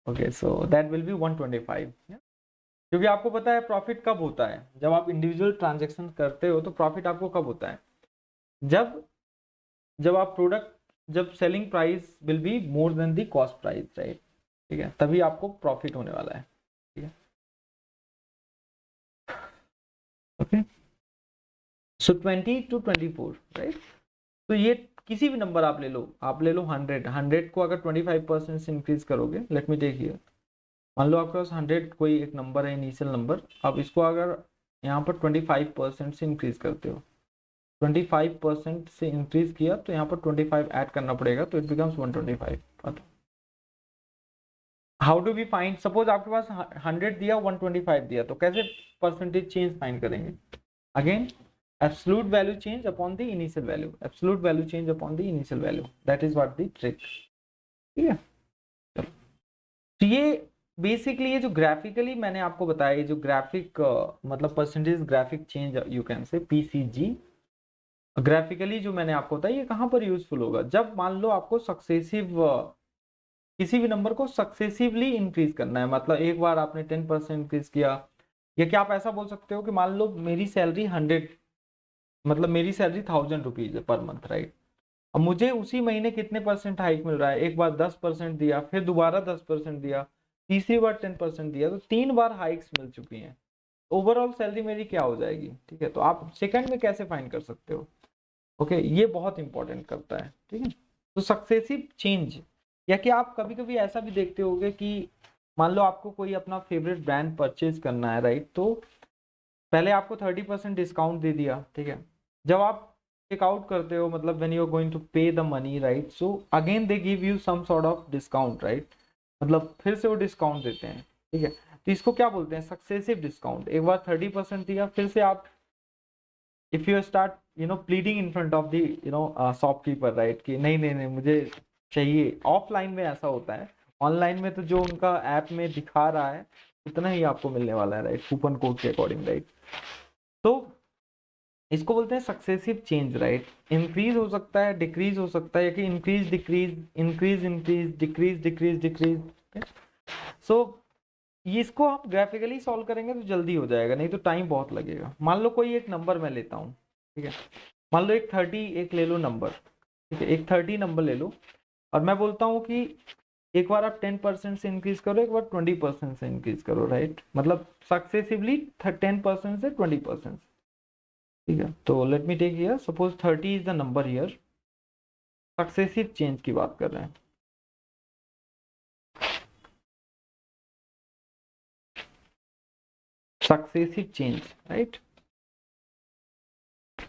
[SPEAKER 1] Okay, so that will be 125, क्योंकि आपको पता है प्रॉफिट कब होता है, जब आप इंडिविजुअल ट्रांजेक्शन करते हो तो प्रॉफिट आपको कब होता है, जब जब आप प्रोडक्ट, जब selling price will be more than the cost price, right, ठीक है, तभी आपको प्रॉफिट होने वाला है, ठीक है। Okay, so 20 to 24, right. तो ये किसी भी नंबर आप ले लो, 100 को अगर 25% से इंक्रीज करोगे, लेट मी टेक हियर, मान लो आपके पास 100 कोई एक नंबर है, इनिशियल नंबर, आप इसको अगर यहाँ पर 25% से इंक्रीज करते हो, 25% से इंक्रीज किया तो यहाँ पर 25 ऐड करना पड़ेगा, तो it becomes 125। How do we find, suppose आपके पास 100 दिया, 125 दिया, तो कैसे परसेंटेज चेंज फाइंड करेंगे? Again absolute value change upon the initial value, absolute value change upon the initial value, that is what the trick, ठीक है। तो ये बेसिकली ये जो ग्राफिकली मैंने आपको बताया, ये जो ग्राफिक मतलब percentage graphic change, you can से PCG, ग्राफिकली जो मैंने आपको बताया, ये कहाँ पर यूजफुल होगा, जब मान लो आपको सक्सेसिव किसी भी नंबर को सक्सेसिवली इंक्रीज करना है, मतलब एक बार आपने 10% इंक्रीज किया, या क्या आप ऐसा बोल सकते हो कि मान लो मेरी सैलरी 100, मतलब मेरी सैलरी 1000 रुपीज है पर मंथ, राइट। अब मुझे उसी महीने कितने परसेंट हाइक मिल रहा है, एक बार 10% दिया, फिर दोबारा 10% दिया, तीसरी बार 10% दिया, तो 3 बार हाइक्स मिल चुकी हैं, ओवरऑल सैलरी मेरी क्या हो जाएगी, ठीक है। तो आप सेकंड में कैसे फाइंड कर सकते हो, ओके, ये बहुत इंपॉर्टेंट करता है, ठीक है। तो सक्सेसिव चेंज, या कि आप कभी कभी ऐसा भी देखते होगे कि मान लो आपको कोई अपना फेवरेट ब्रांड परचेज करना है, राइट, तो पहले आपको 30% डिस्काउंट दे दिया, ठीक है। जब आप चेक आउट करते हो, मतलब when you are going to pay the money, right, so again they give you some sort of discount, right, मतलब फिर से वो डिस्काउंट देते हैं, ठीक है। तो इसको क्या बोलते हैं, सक्सेसिव डिस्काउंट। एक बार 30% दिया, फिर से आप, if you start pleading in front of the shopkeeper, right, कि नहीं नहीं नहीं मुझे चाहिए, ऑफलाइन में ऐसा होता है, ऑनलाइन में तो जो उनका ऐप में दिखा रहा है उतना ही आपको मिलने वाला है, राइट, कूपन कोड के अकॉर्डिंग, राइट। तो इसको बोलते हैं सक्सेसिव चेंज, राइट। इंक्रीज हो सकता है, डिक्रीज हो सकता है, कि increase decrease, increase increase, decrease decrease decrease. So ये इसको आप ग्राफिकली सॉल्व करेंगे तो जल्दी हो जाएगा, नहीं तो टाइम बहुत लगेगा। मान लो कोई एक नंबर मैं लेता हूँ, ठीक है, मान लो एक 30 एक ले लो नंबर, ठीक है, एक 30 नंबर ले लो और मैं बोलता हूँ कि एक बार आप 10% से इंक्रीज करो, एक बार 20% से इंक्रीज करो, राइट, मतलब सक्सेसिवली 10% से 20%। ठीक है, तो let me take here, suppose 30 is the number here, successive change की बात कर रहे हैं। Successive change, right,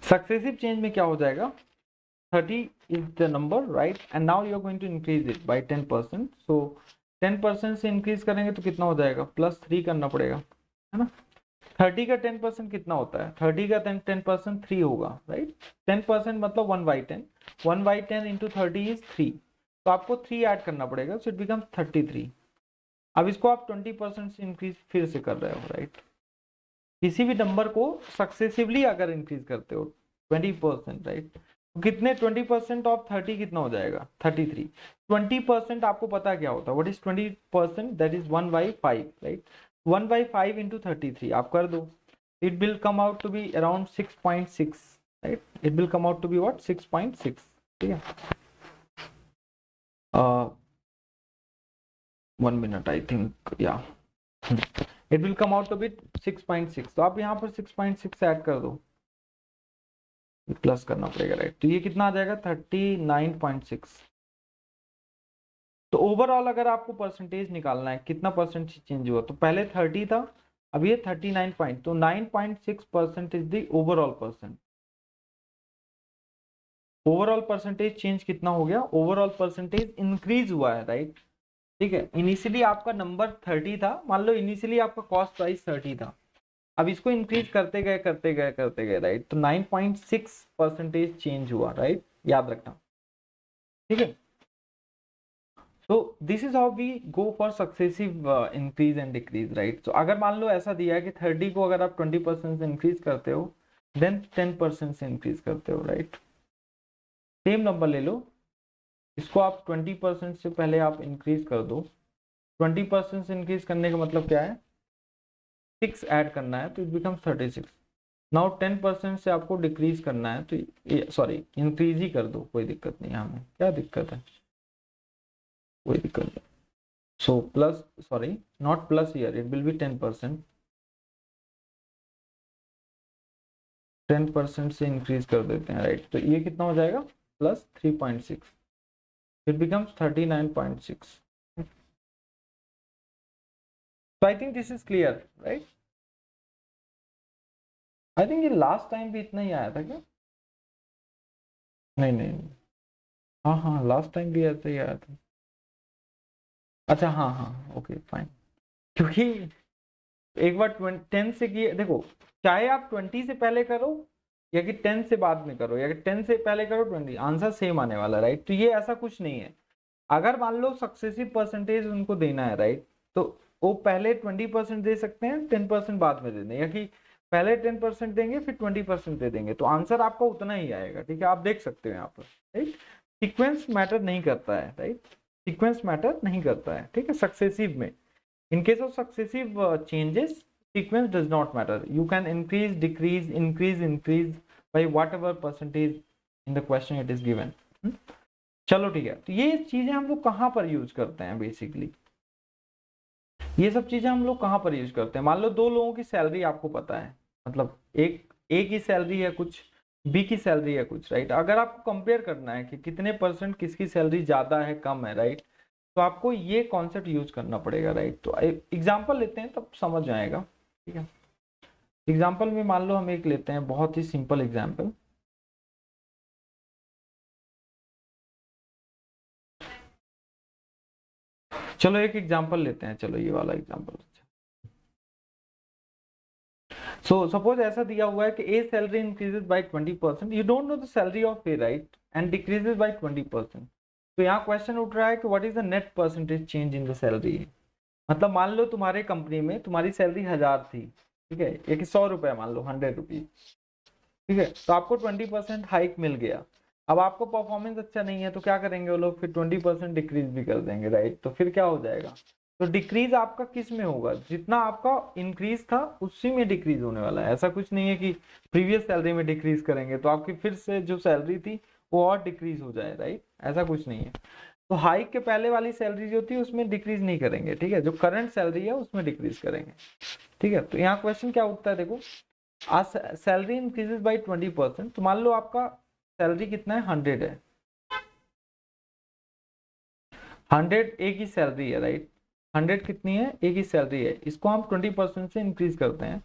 [SPEAKER 1] successive change में क्या हो जाएगा, 30 is the number, right, and now you're going to increase it by 10%, so 10% से इंक्रीज करेंगे तो कितना हो जाएगा, +3 करना पड़ेगा, है ना। 30 का 10% कितना होता है, 30 का 10% 3 होगा, राइट, 10% मतलब 1/10, 1/10 इंटू 30 इज 3, तो आपको 3 ऐड करना पड़ेगा, सो इट बिकम्स 33। अब इसको आप 20% से इंक्रीज फिर से कर रहे हो, राइट, किसी भी नंबर को सक्सेसिवली अगर इंक्रीज करते हो 20%, राइट, तो कितने 20% ऑफ 30 कितना हो जाएगा, 33। 20% आपको पता क्या होता है, what is 20%, that is 1/5, right, 1/5 into 33 आप कर दो, it will come out to be around 6.6, right, it will come out to be what, 6.6, ठीक है। 1 मिनट आई थिंक, या it will come out to be 6.6, तो आप यहाँ पर 6.6 ऐड कर दो, प्लस करना पड़ेगा, राइट, तो ये कितना आ जाएगा, 39.6। तो ओवरऑल अगर आपको परसेंटेज निकालना है कितना परसेंट चेंज हुआ, तो पहले 30 था, अब ये 39 पॉइंट, तो 9.6% is the overall percent. Overall percentage change कितना हो गया, ओवरऑल परसेंटेज इंक्रीज हुआ है, राइट, ठीक है। इनिशियली आपका नंबर 30 था, मान लो इनिशियली आपका कॉस्ट प्राइस 30 था, अब इसको इंक्रीज करते गए करते गए करते गए, राइट, तो 9.6% चेंज हुआ, राइट, याद रखना, ठीक है। तो this is how we go for successive increase and decrease, right. तो अगर मान लो ऐसा दिया है कि 30 को अगर आप 20% से इंक्रीज करते हो, देन 10% से इंक्रीज करते हो, राइट, सेम नंबर ले लो, इसको आप 20% से पहले आप इंक्रीज कर दो, 20% से इंक्रीज करने का मतलब क्या है, 6 ऐड करना है, तो इट बिकम्स 36। नाउ 10% से आपको डिक्रीज करना है, तो ये सॉरी इंक्रीज ही कर दो, कोई दिक्कत नहीं है, हमें क्या दिक्कत है, कोई दिक्कत नहीं। So plus, sorry, not plus here, it will be 10%, 10% से इंक्रीज कर देते हैं, राइट, तो ये कितना हो जाएगा, +3.6, it becomes 39.6। So I think this is clear, right? I think ये लास्ट टाइम भी इतना ही आया था क्या, नहीं नहीं नहीं, हाँ हाँ लास्ट टाइम भी ऐसा ही आया था, अच्छा हाँ हाँ ओके फाइन, क्योंकि एक बार 10 से किए, देखो चाहे आप 20 से पहले करो या कि 10 से बाद में करो या कि 10 से पहले करो 20, आंसर सेम आने वाला, राइट। तो ये ऐसा कुछ नहीं है, अगर मान लो सक्सेसिव परसेंटेज उनको देना है, राइट, तो वो पहले 20% दे सकते हैं, 10% बाद में दे दें, या कि पहले 10% देंगे फिर 20% दे देंगे, तो आंसर आपका उतना ही आएगा, ठीक है, आप देख सकते हो यहाँ पर, राइट, सीक्वेंस मैटर नहीं करता है, राइट, सीक्वेंस मैटर नहीं करता है, ठीक है, सक्सेसिव में। In case of successive changes, sequence does not matter. You can increase, decrease, increase by whatever percentage in the question it is given. चलो ठीक है, तो ये चीजें हम लोग कहाँ पर यूज करते हैं बेसिकली, ये सब चीजें हम लोग कहाँ पर यूज करते हैं, मान लो दो लोगों की सैलरी आपको पता है, मतलब एक ए की सैलरी है कुछ, बी की सैलरी है कुछ, राइट, अगर आपको कंपेयर करना है कि कितने परसेंट किसकी सैलरी ज्यादा है कम है, राइट, तो आपको ये कॉन्सेप्ट यूज करना पड़ेगा, राइट। तो एग्जांपल लेते हैं तब समझ आएगा, ठीक है। एग्जांपल में मान लो हम एक लेते हैं, बहुत ही सिंपल एग्जांपल, चलो एक एग्जांपल लेते हैं, चलो ये वाला एग्जांपल। सो सपोज ऐसा दिया हुआ है कि A salary increases by 20%, you don't know the salary of A, right, and decreases by 20%। तो यहाँ क्वेश्चन उठ रहा है कि what is the net percentage change in the salary, मतलब मान लो तुम्हारे कंपनी में तुम्हारी सैलरी 1000 थी, ठीक है, एक 100 रुपए मान लो, 100 रुपीज, ठीक है, तो आपको 20% हाइक मिल गया। अब आपको परफॉर्मेंस अच्छा नहीं है तो क्या करेंगे वो लोग, फिर 20% डिक्रीज भी कर देंगे, राइट, तो फिर क्या हो जाएगा, तो डिक्रीज आपका किस में होगा, जितना आपका इंक्रीज था उसी में डिक्रीज होने वाला है, ऐसा कुछ नहीं है कि प्रीवियस सैलरी में डिक्रीज करेंगे तो आपकी फिर से जो सैलरी थी वो और डिक्रीज हो जाए, राइट, ऐसा कुछ नहीं है। तो हाइक के पहले वाली सैलरी जो होती है उसमें डिक्रीज नहीं करेंगे, ठीक है, जो करंट सैलरी है उसमें डिक्रीज करेंगे, ठीक है। तो यहाँ क्वेश्चन क्या उठता है, देखो, आज सैलरी इंक्रीजेस बाई 20%, तो मान लो आपका सैलरी कितना है, 100 है, 100 एक ही सैलरी है, राइट, 100 कितनी है, एक ही सैलरी है, इसको हम 20% से इंक्रीज करते हैं,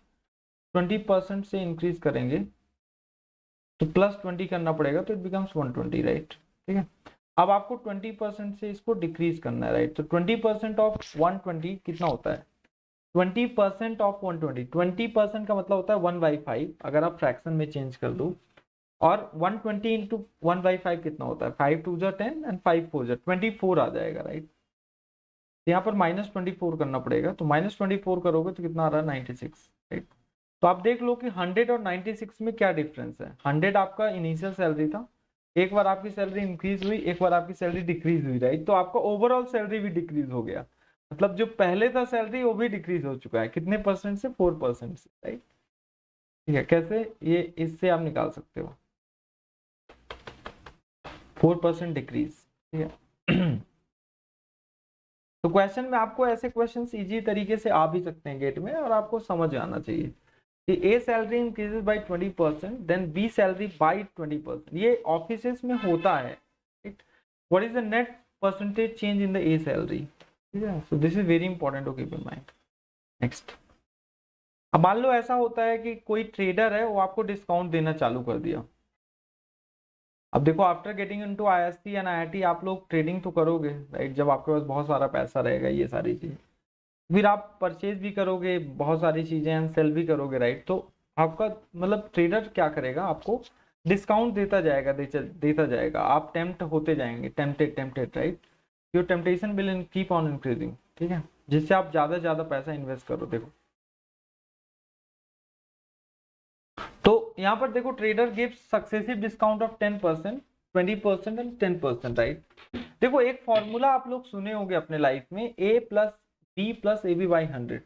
[SPEAKER 1] 20% से इंक्रीज करेंगे तो +20 करना पड़ेगा, तो इट बिकम्स 120, राइट, ठीक है। अब आपको 20% से इसको डिक्रीज करना है, राइट, तो 20% ऑफ 120 कितना होता है, 20% ऑफ 120, 20% का मतलब होता है 1/5, अगर आप फ्रैक्शन में चेंज कर दो, और 120 इंटू 1/5 कितना होता है, 5 2 10 एंड 5 4 24 आ जाएगा, राइट। यहाँ पर -24 करना पड़ेगा, तो -24 करोगे तो कितना आ रहा है, 96, राइट। तो आप देख लो कि 100 और 96 में क्या डिफरेंस है। 100 आपका इनिशियल सैलरी था, एक बार आपकी सैलरी इंक्रीज हुई, एक बार आपकी सैलरी डिक्रीज हुई, राइट, तो आपका ओवरऑल सैलरी भी डिक्रीज हो गया, मतलब जो पहले था सैलरी वो भी डिक्रीज हो चुका है, कितने परसेंट से, 4% से, राइट, ठीक है। कैसे, ये इससे आप निकाल सकते हो 4% डिक्रीज, ठीक है। तो क्वेश्चन में आपको ऐसे क्वेश्चंस इजी तरीके से आ भी सकते हैं गेट में, और आपको समझ आना चाहिए कि A salary increases by 20%, then B salary by 20%, ये ऑफिसेस में होता है, what is the net percentage change in the A salary, ठीक है। So this is very important to keep in mind. Next, अब मान लो ऐसा होता है कि कोई ट्रेडर है, वो आपको डिस्काउंट देना चालू कर दिया। अब देखो, after getting into IST and IIT आप लोग ट्रेडिंग तो करोगे, राइट, जब आपके पास बहुत सारा पैसा रहेगा, ये सारी चीज, फिर आप परचेज भी करोगे बहुत सारी चीजें एंड सेल भी करोगे, राइट। तो आपका मतलब ट्रेडर क्या करेगा, आपको डिस्काउंट देता जाएगा, देता जाएगा, आप टेम्प्ट होते जाएंगे, tempted tempted, right, your temptation will keep on increasing, ठीक है, जिससे आप ज्यादा से ज्यादा पैसा इन्वेस्ट करो। देखो, तो यहाँ पर देखो, trader gives successive discount of 10%, 20% and 10%, right. देखो, एक फॉर्मूला आप लोग सुने होंगे अपने लाइफ में, A+B+AB/100,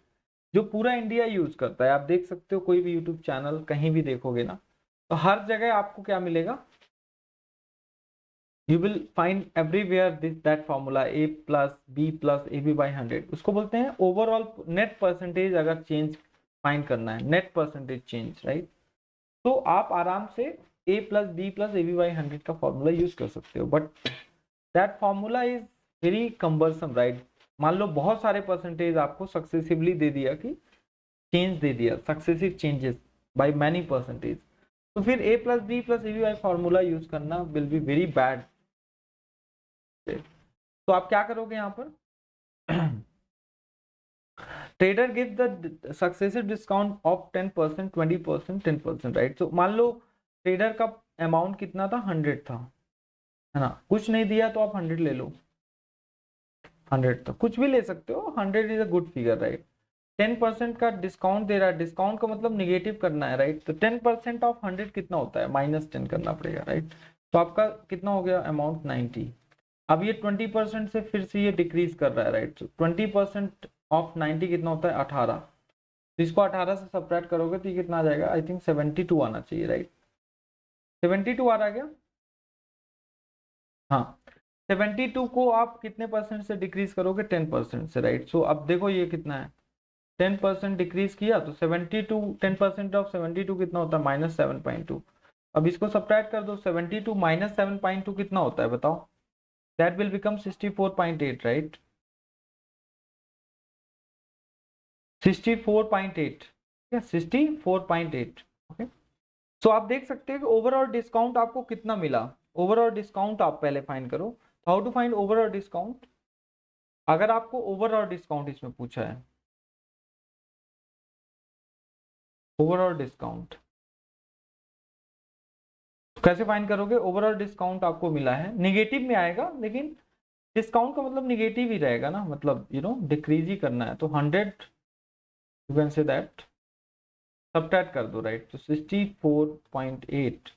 [SPEAKER 1] जो पूरा इंडिया यूज करता है। आप देख सकते हो कोई भी यूट्यूब चैनल कहीं भी देखोगे ना, तो हर जगह आपको क्या मिलेगा, you will find everywhere this that formula A+B+AB/100, उसको बोलते हैं ओवरऑल नेट परसेंटेज। अगर चेंज फाइंड करना है, नेट परसेंटेज चेंज, राइट, तो आप आराम से A+B+AB/100 का फॉर्मूला यूज कर सकते हो, but that formula is very cumbersome, right. मान लो बहुत सारे परसेंटेज आपको सक्सेसिवली दे दिया, कि चेंज दे दिया, successive changes by many percentage, तो फिर A+B+AB फॉर्मूला यूज करना विल बी वेरी बैड। तो आप क्या करोगे यहाँ पर, trader give the successive discount of 10%, 20%, 10%, right. तो मान लो ट्रेडर का अमाउंट कितना था, 100 था, है ना, कुछ नहीं दिया तो आप 100 ले लो, 100 तो कुछ भी ले सकते हो, 100 is a good figure, right. 10% का डिस्काउंट दे रहा है, डिस्काउंट का मतलब निगेटिव करना है, राइट, तो 10% ऑफ 100 कितना होता है, -10 करना पड़ेगा, राइट। तो आपका कितना हो गया अमाउंट, 90। अब ये 20% से फिर से ये डिक्रीज कर रहा है, राइट, तो 20% ऑफ 90 कितना होता है, 18, तो इसको 18 से सब्ट्रैक्ट करोगे तो ये कितना आ जाएगा, आई थिंक 72 आना चाहिए, राइट, 72 आ रहा गया, हाँ। 72 को आप कितने परसेंट से डिक्रीज करोगे, 10% से, राइट। सो अब देखो ये कितना है, 10% डिक्रीज किया तो 72, 10% ऑफ 72 कितना होता है, -7.2। अब इसको सब्ट्रैक्ट कर दो, 72 -7.2 कितना होता है बताओ, that will become 64.8, right, 64.8, 64.8, okay. So आप देख सकते हैं कि ओवरऑल डिस्काउंट आपको कितना मिला, ओवरऑल डिस्काउंट आप पहले फाइंड करो। How to find overall discount, अगर आपको ओवरऑल डिस्काउंट इसमें पूछा है, ओवरऑल डिस्काउंट कैसे फाइंड करोगे, ओवरऑल डिस्काउंट आपको मिला है, निगेटिव में आएगा, लेकिन डिस्काउंट का मतलब निगेटिव ही रहेगा ना, मतलब डिक्रीज ही करना है, तो 100 you can say that, subtract कर दो, राइट, तो 64.8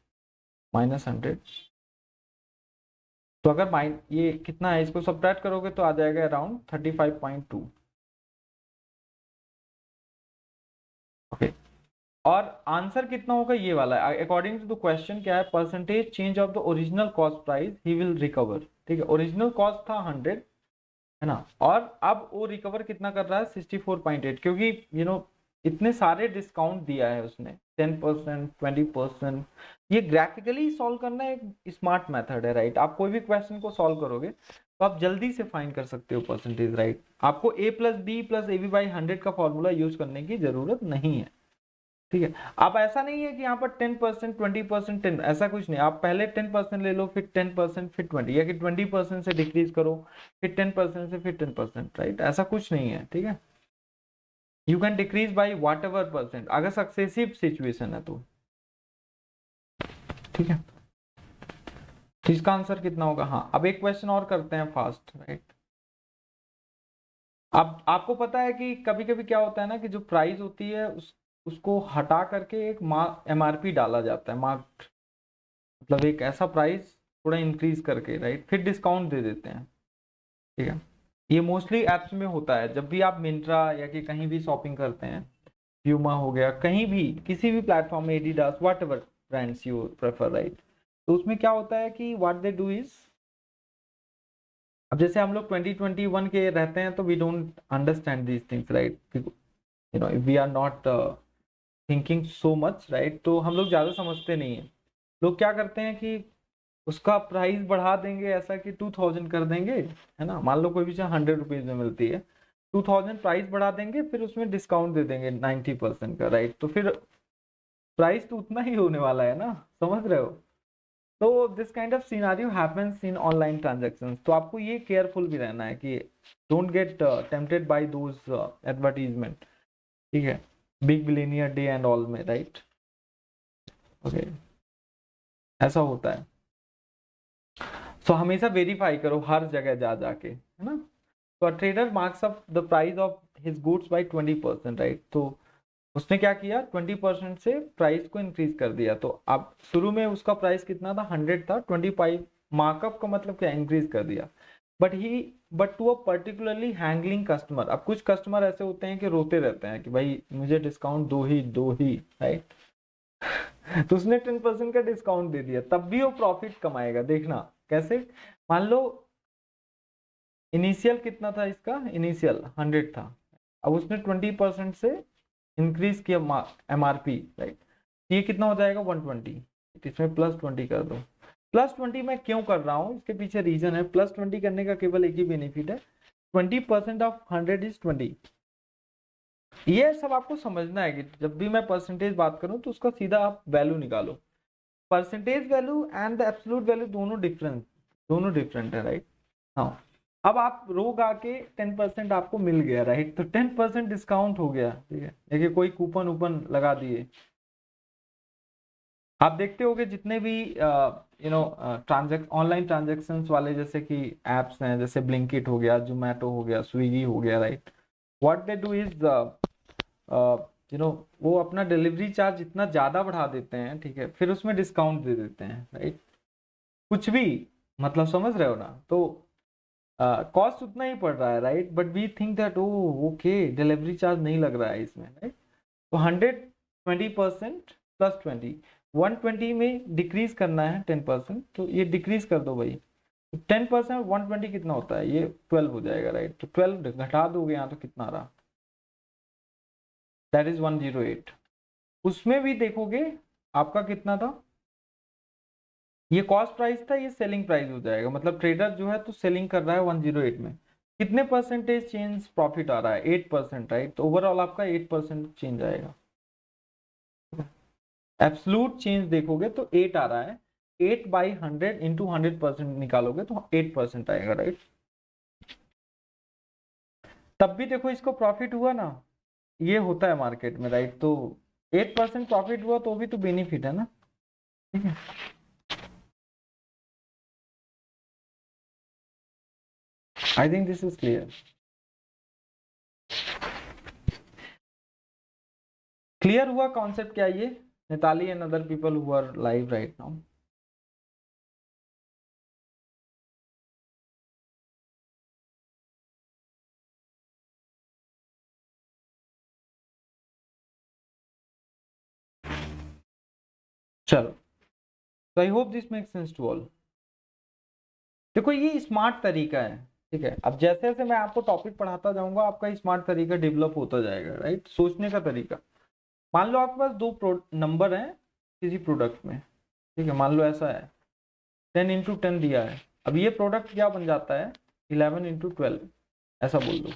[SPEAKER 1] -100, तो अगर ये कितना है, इसको सब्ट्रैक्ट करोगे तो आ जाएगा अराउंड 35.2, ओके। और आंसर कितना होगा ये वाला, अकॉर्डिंग टू द क्वेश्चन क्या है, percentage change of the original cost price he will recover. ठीक है, ओरिजिनल कॉस्ट था 100, है ना, और अब वो रिकवर कितना कर रहा है, 64.8, क्योंकि इतने सारे डिस्काउंट दिया है उसने, 10%, 20%। ये ग्राफिकली सॉल्व करना एक स्मार्ट मेथड है, राइट। आप कोई भी क्वेश्चन को सॉल्व करोगे तो आप जल्दी से फाइंड कर सकते हो परसेंटेज, राइट। आपको a plus B plus AB/100 का फॉर्मूला यूज करने की जरूरत नहीं है। ठीक है, आप ऐसा नहीं है कि यहाँ पर 10%, 20%, 10, ऐसा कुछ नहीं। आप पहले 10% ले लो, फिर 10%, फिर 20, या कि 20% से डिक्रीज करो, फिर 10% से फिर 10%, राइट। ऐसा कुछ नहीं है, ठीक है। You can decrease by what ever percent, अगर सक्सेसिव सिचुएशन है तो, ठीक है। तो इसका आंसर कितना होगा? हाँ, अब एक क्वेश्चन और करते हैं फास्ट, राइट। अब आपको पता है कि कभी कभी क्या होता है ना, कि जो प्राइस होती है उसको हटा करके एक MRP डाला जाता है, मार्क, मतलब एक ऐसा प्राइस थोड़ा इंक्रीज करके, राइट, फिर डिस्काउंट दे देते हैं। ठीक है, ये मोस्टली एप्स में होता है, जब भी आप मिंत्रा या कि कहीं भी शॉपिंग करते हैं, प्यूमा हो गया, कहीं भी किसी भी प्लेटफॉर्म में, Adidas, what ever brands you prefer, right. तो उसमें क्या होता है कि व्हाट दे डू इज, अब जैसे हम लोग 2021 के रहते हैं तो we don't understand these things, right. We are not thinking so much, right. तो हम लोग ज्यादा समझते नहीं है। लोग क्या करते हैं कि उसका प्राइस बढ़ा देंगे, ऐसा कि 2000 कर देंगे, है ना। मान लो कोई भी चीज 100 रुपीज में मिलती है, 2000 प्राइस बढ़ा देंगे, फिर उसमें डिस्काउंट दे देंगे 90% का, राइट। तो फिर प्राइस तो उतना ही होने वाला है ना, समझ रहे हो। तो this kind of scenario happens in online transaction. तो आपको ये केयरफुल भी रहना है कि don't get tempted by those advertisement, ठीक है, big billionaire day and all में, राइट। ओके, ऐसा होता है। सो हमेशा वेरीफाई करो हर जगह जा जाके, है ना। तो a trader marks up the price of his goods by 20%, right. तो उसने क्या किया, 20% से प्राइस को इंक्रीज कर दिया। तो अब शुरू में उसका प्राइस कितना था, 100 था, 25 मार्कअप का मतलब क्या, इंक्रीज कर दिया। But to a particularly handling customer, अब कुछ कस्टमर ऐसे होते हैं कि रोते रहते हैं कि भाई मुझे डिस्काउंट दो ही दो ही, राइट। तो उसने 10% का डिस्काउंट दे दिया, तब भी वो प्रॉफिट कमाएगा, देखना कैसे। मान लो इनिशियल कितना था इसका, इनिशियल 100 था, अब उसने 20% से इंक्रीज किया MRP, राइट। ये कितना हो जाएगा, 120। इसमें +20 कर दो। +20 मैं क्यों कर रहा हूँ, इसके पीछे रीजन है। +20 करने का केवल एक ही बेनिफिट है, 20% ऑफ 100 इज 20। ये सब आपको समझना है कि जब भी मैं परसेंटेज बात करूं तो उसका सीधा आप वैल्यू निकालो। Percentage value and the absolute value दोनों डिफरेंट है, राइट। हाँ, अब आप रो गा के 10% आपको मिल गया, राइट। तो 10% डिस्काउंट हो गया, ठीक है। देखिए कोई कूपन वूपन लगा दिए। आप देखते होगे जितने भी ऑनलाइन ट्रांजेक्शन वाले जैसे कि एप्स हैं, जैसे ब्लिंकिट हो गया, जोमेटो हो गया, स्विगी हो गया, right. What they do is वो अपना डिलीवरी चार्ज इतना ज्यादा बढ़ा देते हैं, ठीक है, फिर उसमें डिस्काउंट दे देते हैं, राइट। कुछ भी, मतलब समझ रहे हो ना। तो कॉस्ट उतना ही पड़ रहा है, right, but we think that oh okay delivery charge नहीं लग रहा है इसमें, राइट। तो 120% +20, 120 में डिक्रीज करना है 10%, तो ये डिक्रीज कर दो भाई। 10% 120 कितना होता है, ये 12 हो जाएगा, राइट। तो 12 घटा दोगे यहाँ तो कितना रहा, दैट इज 108। उसमें भी देखोगे आपका कितना था, ये कॉस्ट प्राइस था, ये सेलिंग प्राइस हो जाएगा, मतलब ट्रेडर जो है तो सेलिंग कर रहा है 108 में। कितने परसेंटेज चेंज प्रॉफिट आ रहा है, 8%, राइट। तो ओवरऑल आपका 8% चेंज आएगा। एब्सलूट चेंज देखोगे तो 8 आ रहा है, 8/100 इंटू 100% निकालोगे तो 8% आएगा, राइट। तब भी देखो इसको प्रॉफिट हुआ ना, ये होता है मार्केट में, राइट। तो 8% प्रॉफिट हुआ तो भी तो बेनिफिट है ना, ठीक है। I think this is clear. Clear हुआ कॉन्सेप्ट क्या ये, Mitali and other people who are live right now. चलो, तो I hope this makes sense to all. देखो ये स्मार्ट तरीका है, ठीक है। अब जैसे जैसे मैं आपको टॉपिक पढ़ाता जाऊंगा आपका स्मार्ट तरीका डेवलप होता जाएगा, राइट, सोचने का तरीका। मान लो आपके पास दो नंबर है किसी प्रोडक्ट में, ठीक है, मान लो ऐसा है 10 × 10 दिया है। अब ये प्रोडक्ट क्या बन जाता है 11 × 12, ऐसा बोल दो।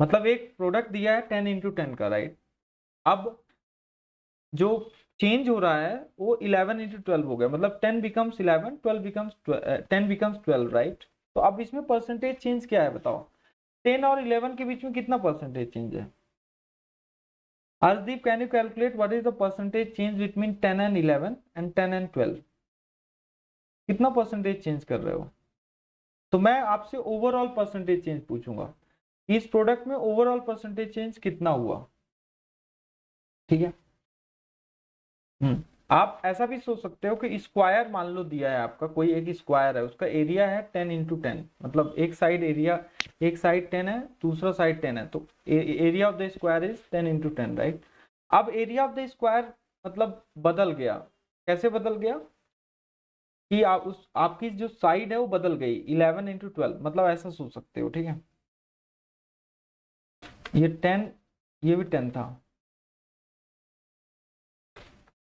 [SPEAKER 1] मतलब एक प्रोडक्ट दिया है 10 × 10 का, राइट। अब जो चेंज हो रहा है वो 11 × 12 हो गया, मतलब 10 बिकम्स 11, 12 बिकम्स 10 बिकम्स 12, राइट। तो अब इसमें परसेंटेज चेंज क्या है बताओ, 10 और 11 के बीच में कितना परसेंटेज चेंज है? Arshdeep, can you calculate what is the percentage change between 10 and 11 and 10 and 12? कितना परसेंटेज चेंज कर रहे हो? तो मैं आपसे ओवरऑल परसेंटेज चेंज पूछूंगा, इस प्रोडक्ट में ओवरऑल परसेंटेज चेंज कितना हुआ, ठीक है। आप ऐसा भी सोच सकते हो कि स्क्वायर मान लो दिया है आपका, कोई एक स्क्वायर है, उसका एरिया है 10 × 10, मतलब एक साइड एरिया, एक साइड 10 है, दूसरा साइड 10 है, तो area of the square is 10 × 10, right. अब एरिया ऑफ द स्क्वायर मतलब बदल गया, कैसे बदल गया कि आप उस आपकी जो साइड है वो बदल गई 11 × 12, मतलब ऐसा सोच सकते हो, ठीक है। ये 10, ये भी 10 था,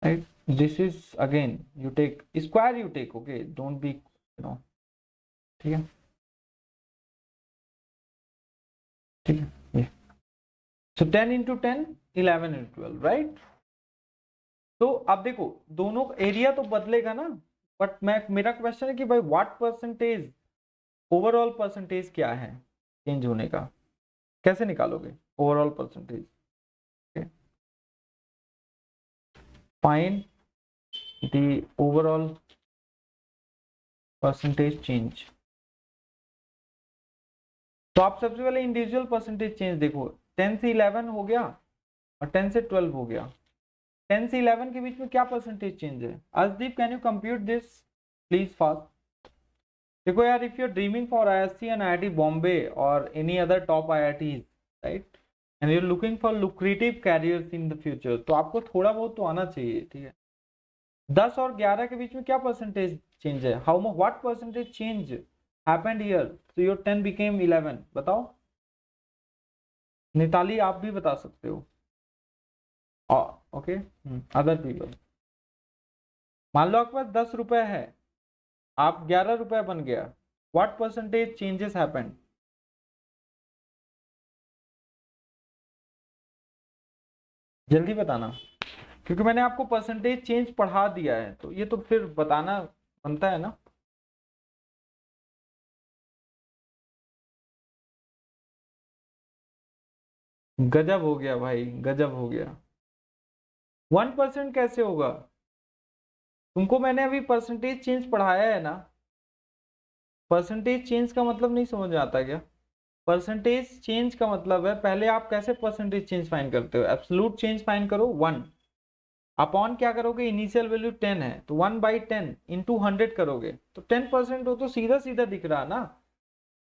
[SPEAKER 1] right? This is again you take square, you take, okay, don't be, ठीक है, ठीक है, ये so 10 × 10, 11 × 12, राइट। तो अब देखो दोनों एरिया तो बदलेगा ना, बट मेरा क्वेश्चन है कि भाई व्हाट परसेंटेज, ओवरऑल परसेंटेज क्या है चेंज होने का, कैसे निकालोगे overall percentage? Find the overall percentage change. तो आप सबसे पहले इंडिविजुअल परसेंटेज चेंज देखो, 10 से 11 हो गया और 10 से 12 हो गया, 10 से 11 के बीच में क्या परसेंटेज चेंज है? Arshdeep, can you compute this please fast. देखो यार, if you are dreaming for IISc and IIT Bombay और any other top IITs, right, and you are looking for lucrative careers in the future, तो आपको थोड़ा बहुत तो आना चाहिए, ठीक है। 10 और 11 के बीच में क्या परसेंटेज चेंज है? How much, what percentage change happened here so your 10 became 11, बताओ। निताली आप भी बता सकते हो, ओके, अदर पीपल। मान लो आपके पास 10 रुपए है, आप 11 रुपए बन गया, व्हाट परसेंटेज चेंजेस हैपेंड? जल्दी बताना, क्योंकि मैंने आपको परसेंटेज चेंज पढ़ा दिया है, तो ये तो फिर बताना बनता है ना। गजब हो गया भाई, गजब हो गया। 1% कैसे होगा? तुमको मैंने अभी परसेंटेज चेंज पढ़ाया है ना। परसेंटेज चेंज का मतलब नहीं समझ में आता क्या? परसेंटेज चेंज का मतलब है, पहले आप कैसे परसेंटेज चेंज फाइंड करते हो? एब्सोल्यूट चेंज फाइंड करो 1 अपॉन क्या करोगे, इनिशियल वैल्यू 10 है तो 1/10 इंटू 100 करोगे तो 10% हो, तो सीधा सीधा दिख रहा ना।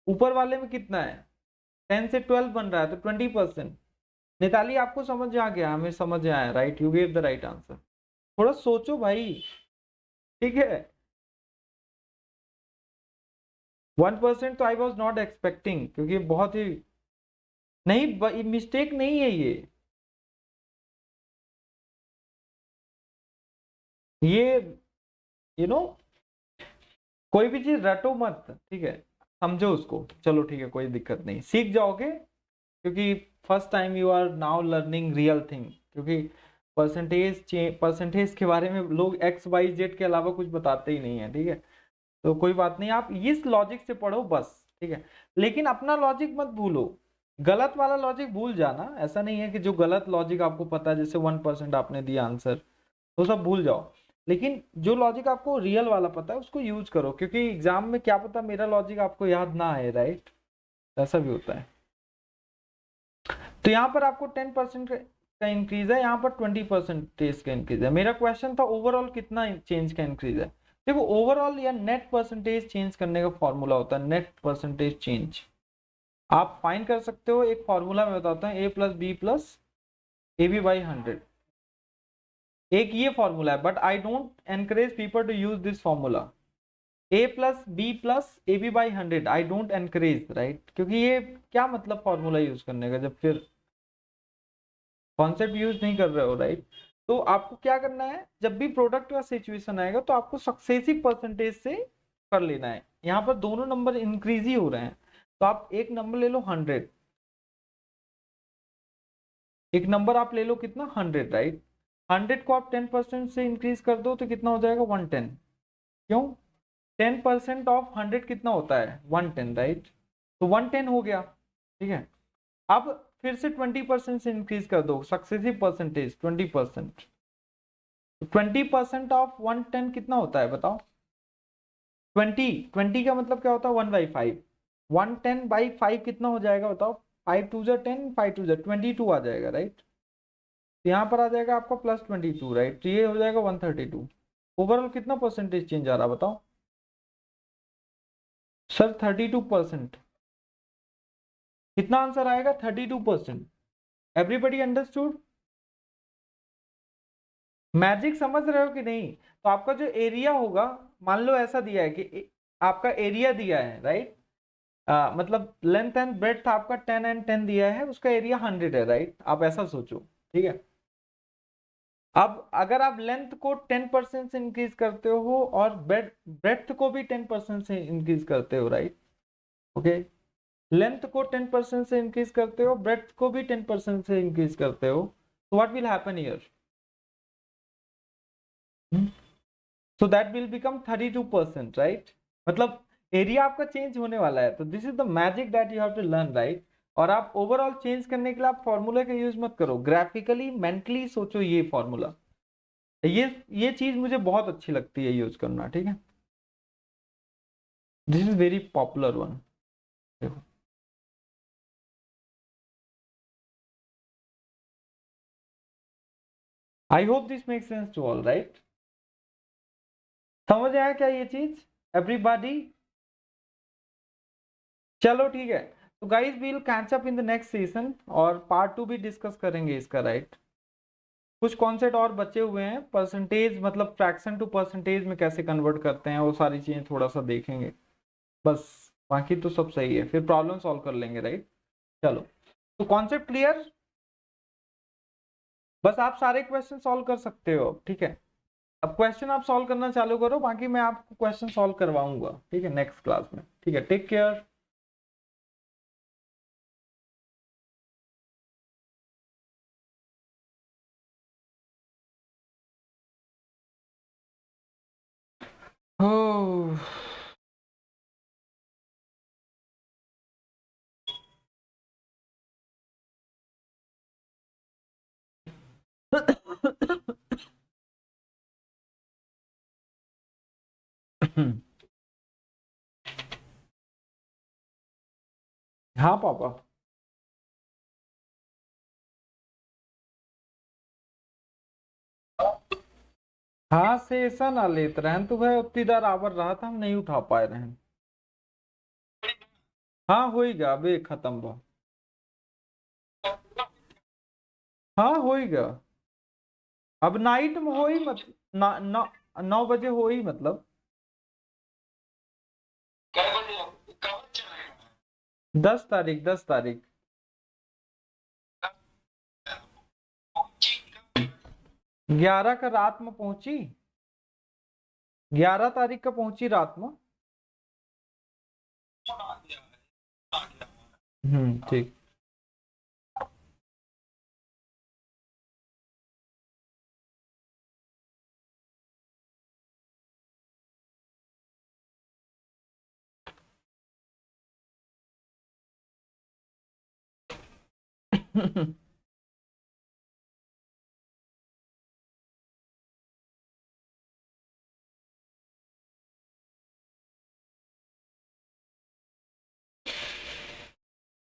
[SPEAKER 1] ऊपर वाले में कितना है, 10 से 12 बन रहा है तो 20%। निताली आपको समझ आ गया, हमें समझ आया, right, you gave the right answer. थोड़ा सोचो भाई, ठीक है। 1% तो आई वॉज नॉट एक्सपेक्टिंग, क्योंकि बहुत ही नहीं, मिस्टेक नहीं है ये यू नो कोई भी चीज रटो मत, ठीक है, समझो उसको, चलो ठीक है, कोई दिक्कत नहीं, सीख जाओगे, क्योंकि first time you are now learning real thing. क्योंकि परसेंटेज के बारे में लोग XYZ के अलावा कुछ बताते ही नहीं है, ठीक है। तो कोई बात नहीं, आप इस लॉजिक से पढ़ो बस, ठीक है। लेकिन अपना लॉजिक मत भूलो, गलत वाला लॉजिक भूल जाना, ऐसा नहीं है कि जो गलत लॉजिक आपको पता है, जैसे 1% आपने दिया आंसर, वो सब भूल जाओ। लेकिन जो लॉजिक आपको रियल वाला पता है उसको यूज करो, क्योंकि एग्जाम में क्या पता मेरा लॉजिक आपको याद ना आए, राइट, ऐसा भी होता है। तो यहाँ पर आपको 10% का इंक्रीज है, यहाँ पर 20% का इंक्रीज है। मेरा क्वेश्चन था ओवरऑल कितना चेंज का इंक्रीज है। देखो ओवरऑल या नेट परसेंटेज चेंज करने का फॉर्मूला होता है नेट परसेंटेज चेंज, आप फाइंड कर सकते हो। एक फॉर्मूला मैं बताता हूँ, A + B + AB/100, एक ये फॉर्मूला है, but I don't encourage people to use this formula, a plus B plus A B by 100, I don't encourage, right, क्योंकि ये क्या मतलब फॉर्मूला यूज करने का जब फिर कॉन्सेप्ट यूज नहीं कर रहे हो, राइट। तो आपको क्या करना है, जब भी प्रोडक्ट का सिचुएशन आएगा तो आपको सक्सेसिव परसेंटेज से कर लेना है। यहाँ पर दोनों नंबर इंक्रीज ही हो रहे हैं, तो आप एक नंबर ले लो 100, एक नंबर आप ले लो कितना 100, राइट। 100 को आप 10% से इंक्रीज कर दो तो कितना हो जाएगा 110, क्यों, 10% ऑफ 100 कितना होता है 110, राइट। तो 110 हो गया, ठीक है। अब फिर से 20% से इंक्रीज कर दो, सक्सेसिव परसेंटेज 20%, 20% ऑफ 110 कितना होता है बताओ, 20 का मतलब क्या होता है 1/5, 110/5 कितना हो जाएगा बताओ, 5 2 10, 5 2 22 आ जाएगा, राइट। तो यहाँ पर आ जाएगा आपका +22, राइट, तो ये हो जाएगा 132। ओवरऑल कितना परसेंटेज चेंज आ रहा बताओ सर, 32%। कितना आंसर आएगा 32%। एवरीबडी अंडरस्टूड, मैजिक समझ रहे हो कि नहीं। तो आपका जो एरिया होगा, मान लो ऐसा दिया है कि आपका एरिया दिया है, राइट, मतलब लेंथ एंड ब्रेड्थ आपका 10 एंड 10 दिया है, उसका एरिया 100 है, राइट, आप ऐसा सोचो, ठीक है। अब अगर आप लेंथ को 10% से इंक्रीज करते हो और ब्रेड्थ को भी 10% से इंक्रीज करते हो, राइट, ओके, लेंथ को 10% से इंक्रीज करते हो, ब्रेड्थ को भी 10% से इंक्रीज करते हो, तो what will happen here, so that will become 32%, right. मतलब एरिया आपका चेंज होने वाला है, तो this is the magic that you have to learn, right. और आप ओवरऑल चेंज करने के लिए आप फॉर्मूले का यूज मत करो, ग्राफिकली मेंटली सोचो ये फॉर्मूला, ये चीज मुझे बहुत अच्छी लगती है यूज करना, ठीक है। This is very popular one. देखो, I hope this make sense to all, right. समझ आया क्या ये चीज एवरीबॉडी। चलो ठीक है, तो guys we'll catch up in the next session, और पार्ट 2 भी डिस्कस करेंगे इसका, राइट। कुछ कॉन्सेप्ट और बचे हुए हैं, परसेंटेज मतलब फ्रैक्शन टू परसेंटेज में कैसे कन्वर्ट करते हैं, वो सारी चीजें थोड़ा सा देखेंगे बस। बाकी तो सब सही है, फिर प्रॉब्लम सॉल्व कर लेंगे, राइट। चलो, तो कॉन्सेप्ट क्लियर, बस आप सारे क्वेश्चन सॉल्व कर सकते हो, ठीक है। अब क्वेश्चन आप सॉल्व करना चालू करो, बाकी मैं आपको क्वेश्चन सॉल्व करवाऊंगा, ठीक है, नेक्स्ट क्लास में, ठीक है। Take care. Oh. हाँ पापा। हाँ से ऐसा ना लेत रहन, तो भाई उतनी देर आवर रहा था, हम नहीं उठा पाए रहन। हाँ होएगा, अबे खत्म बा। हाँ होएगा, अब नाइट में हो ही मत, ना, 9 बजे हो ही मतलब। 10 तारीख, 10 तारीख। 11 का रात में पहुंची, 11 तारीख का पहुंची रात में। ठीक।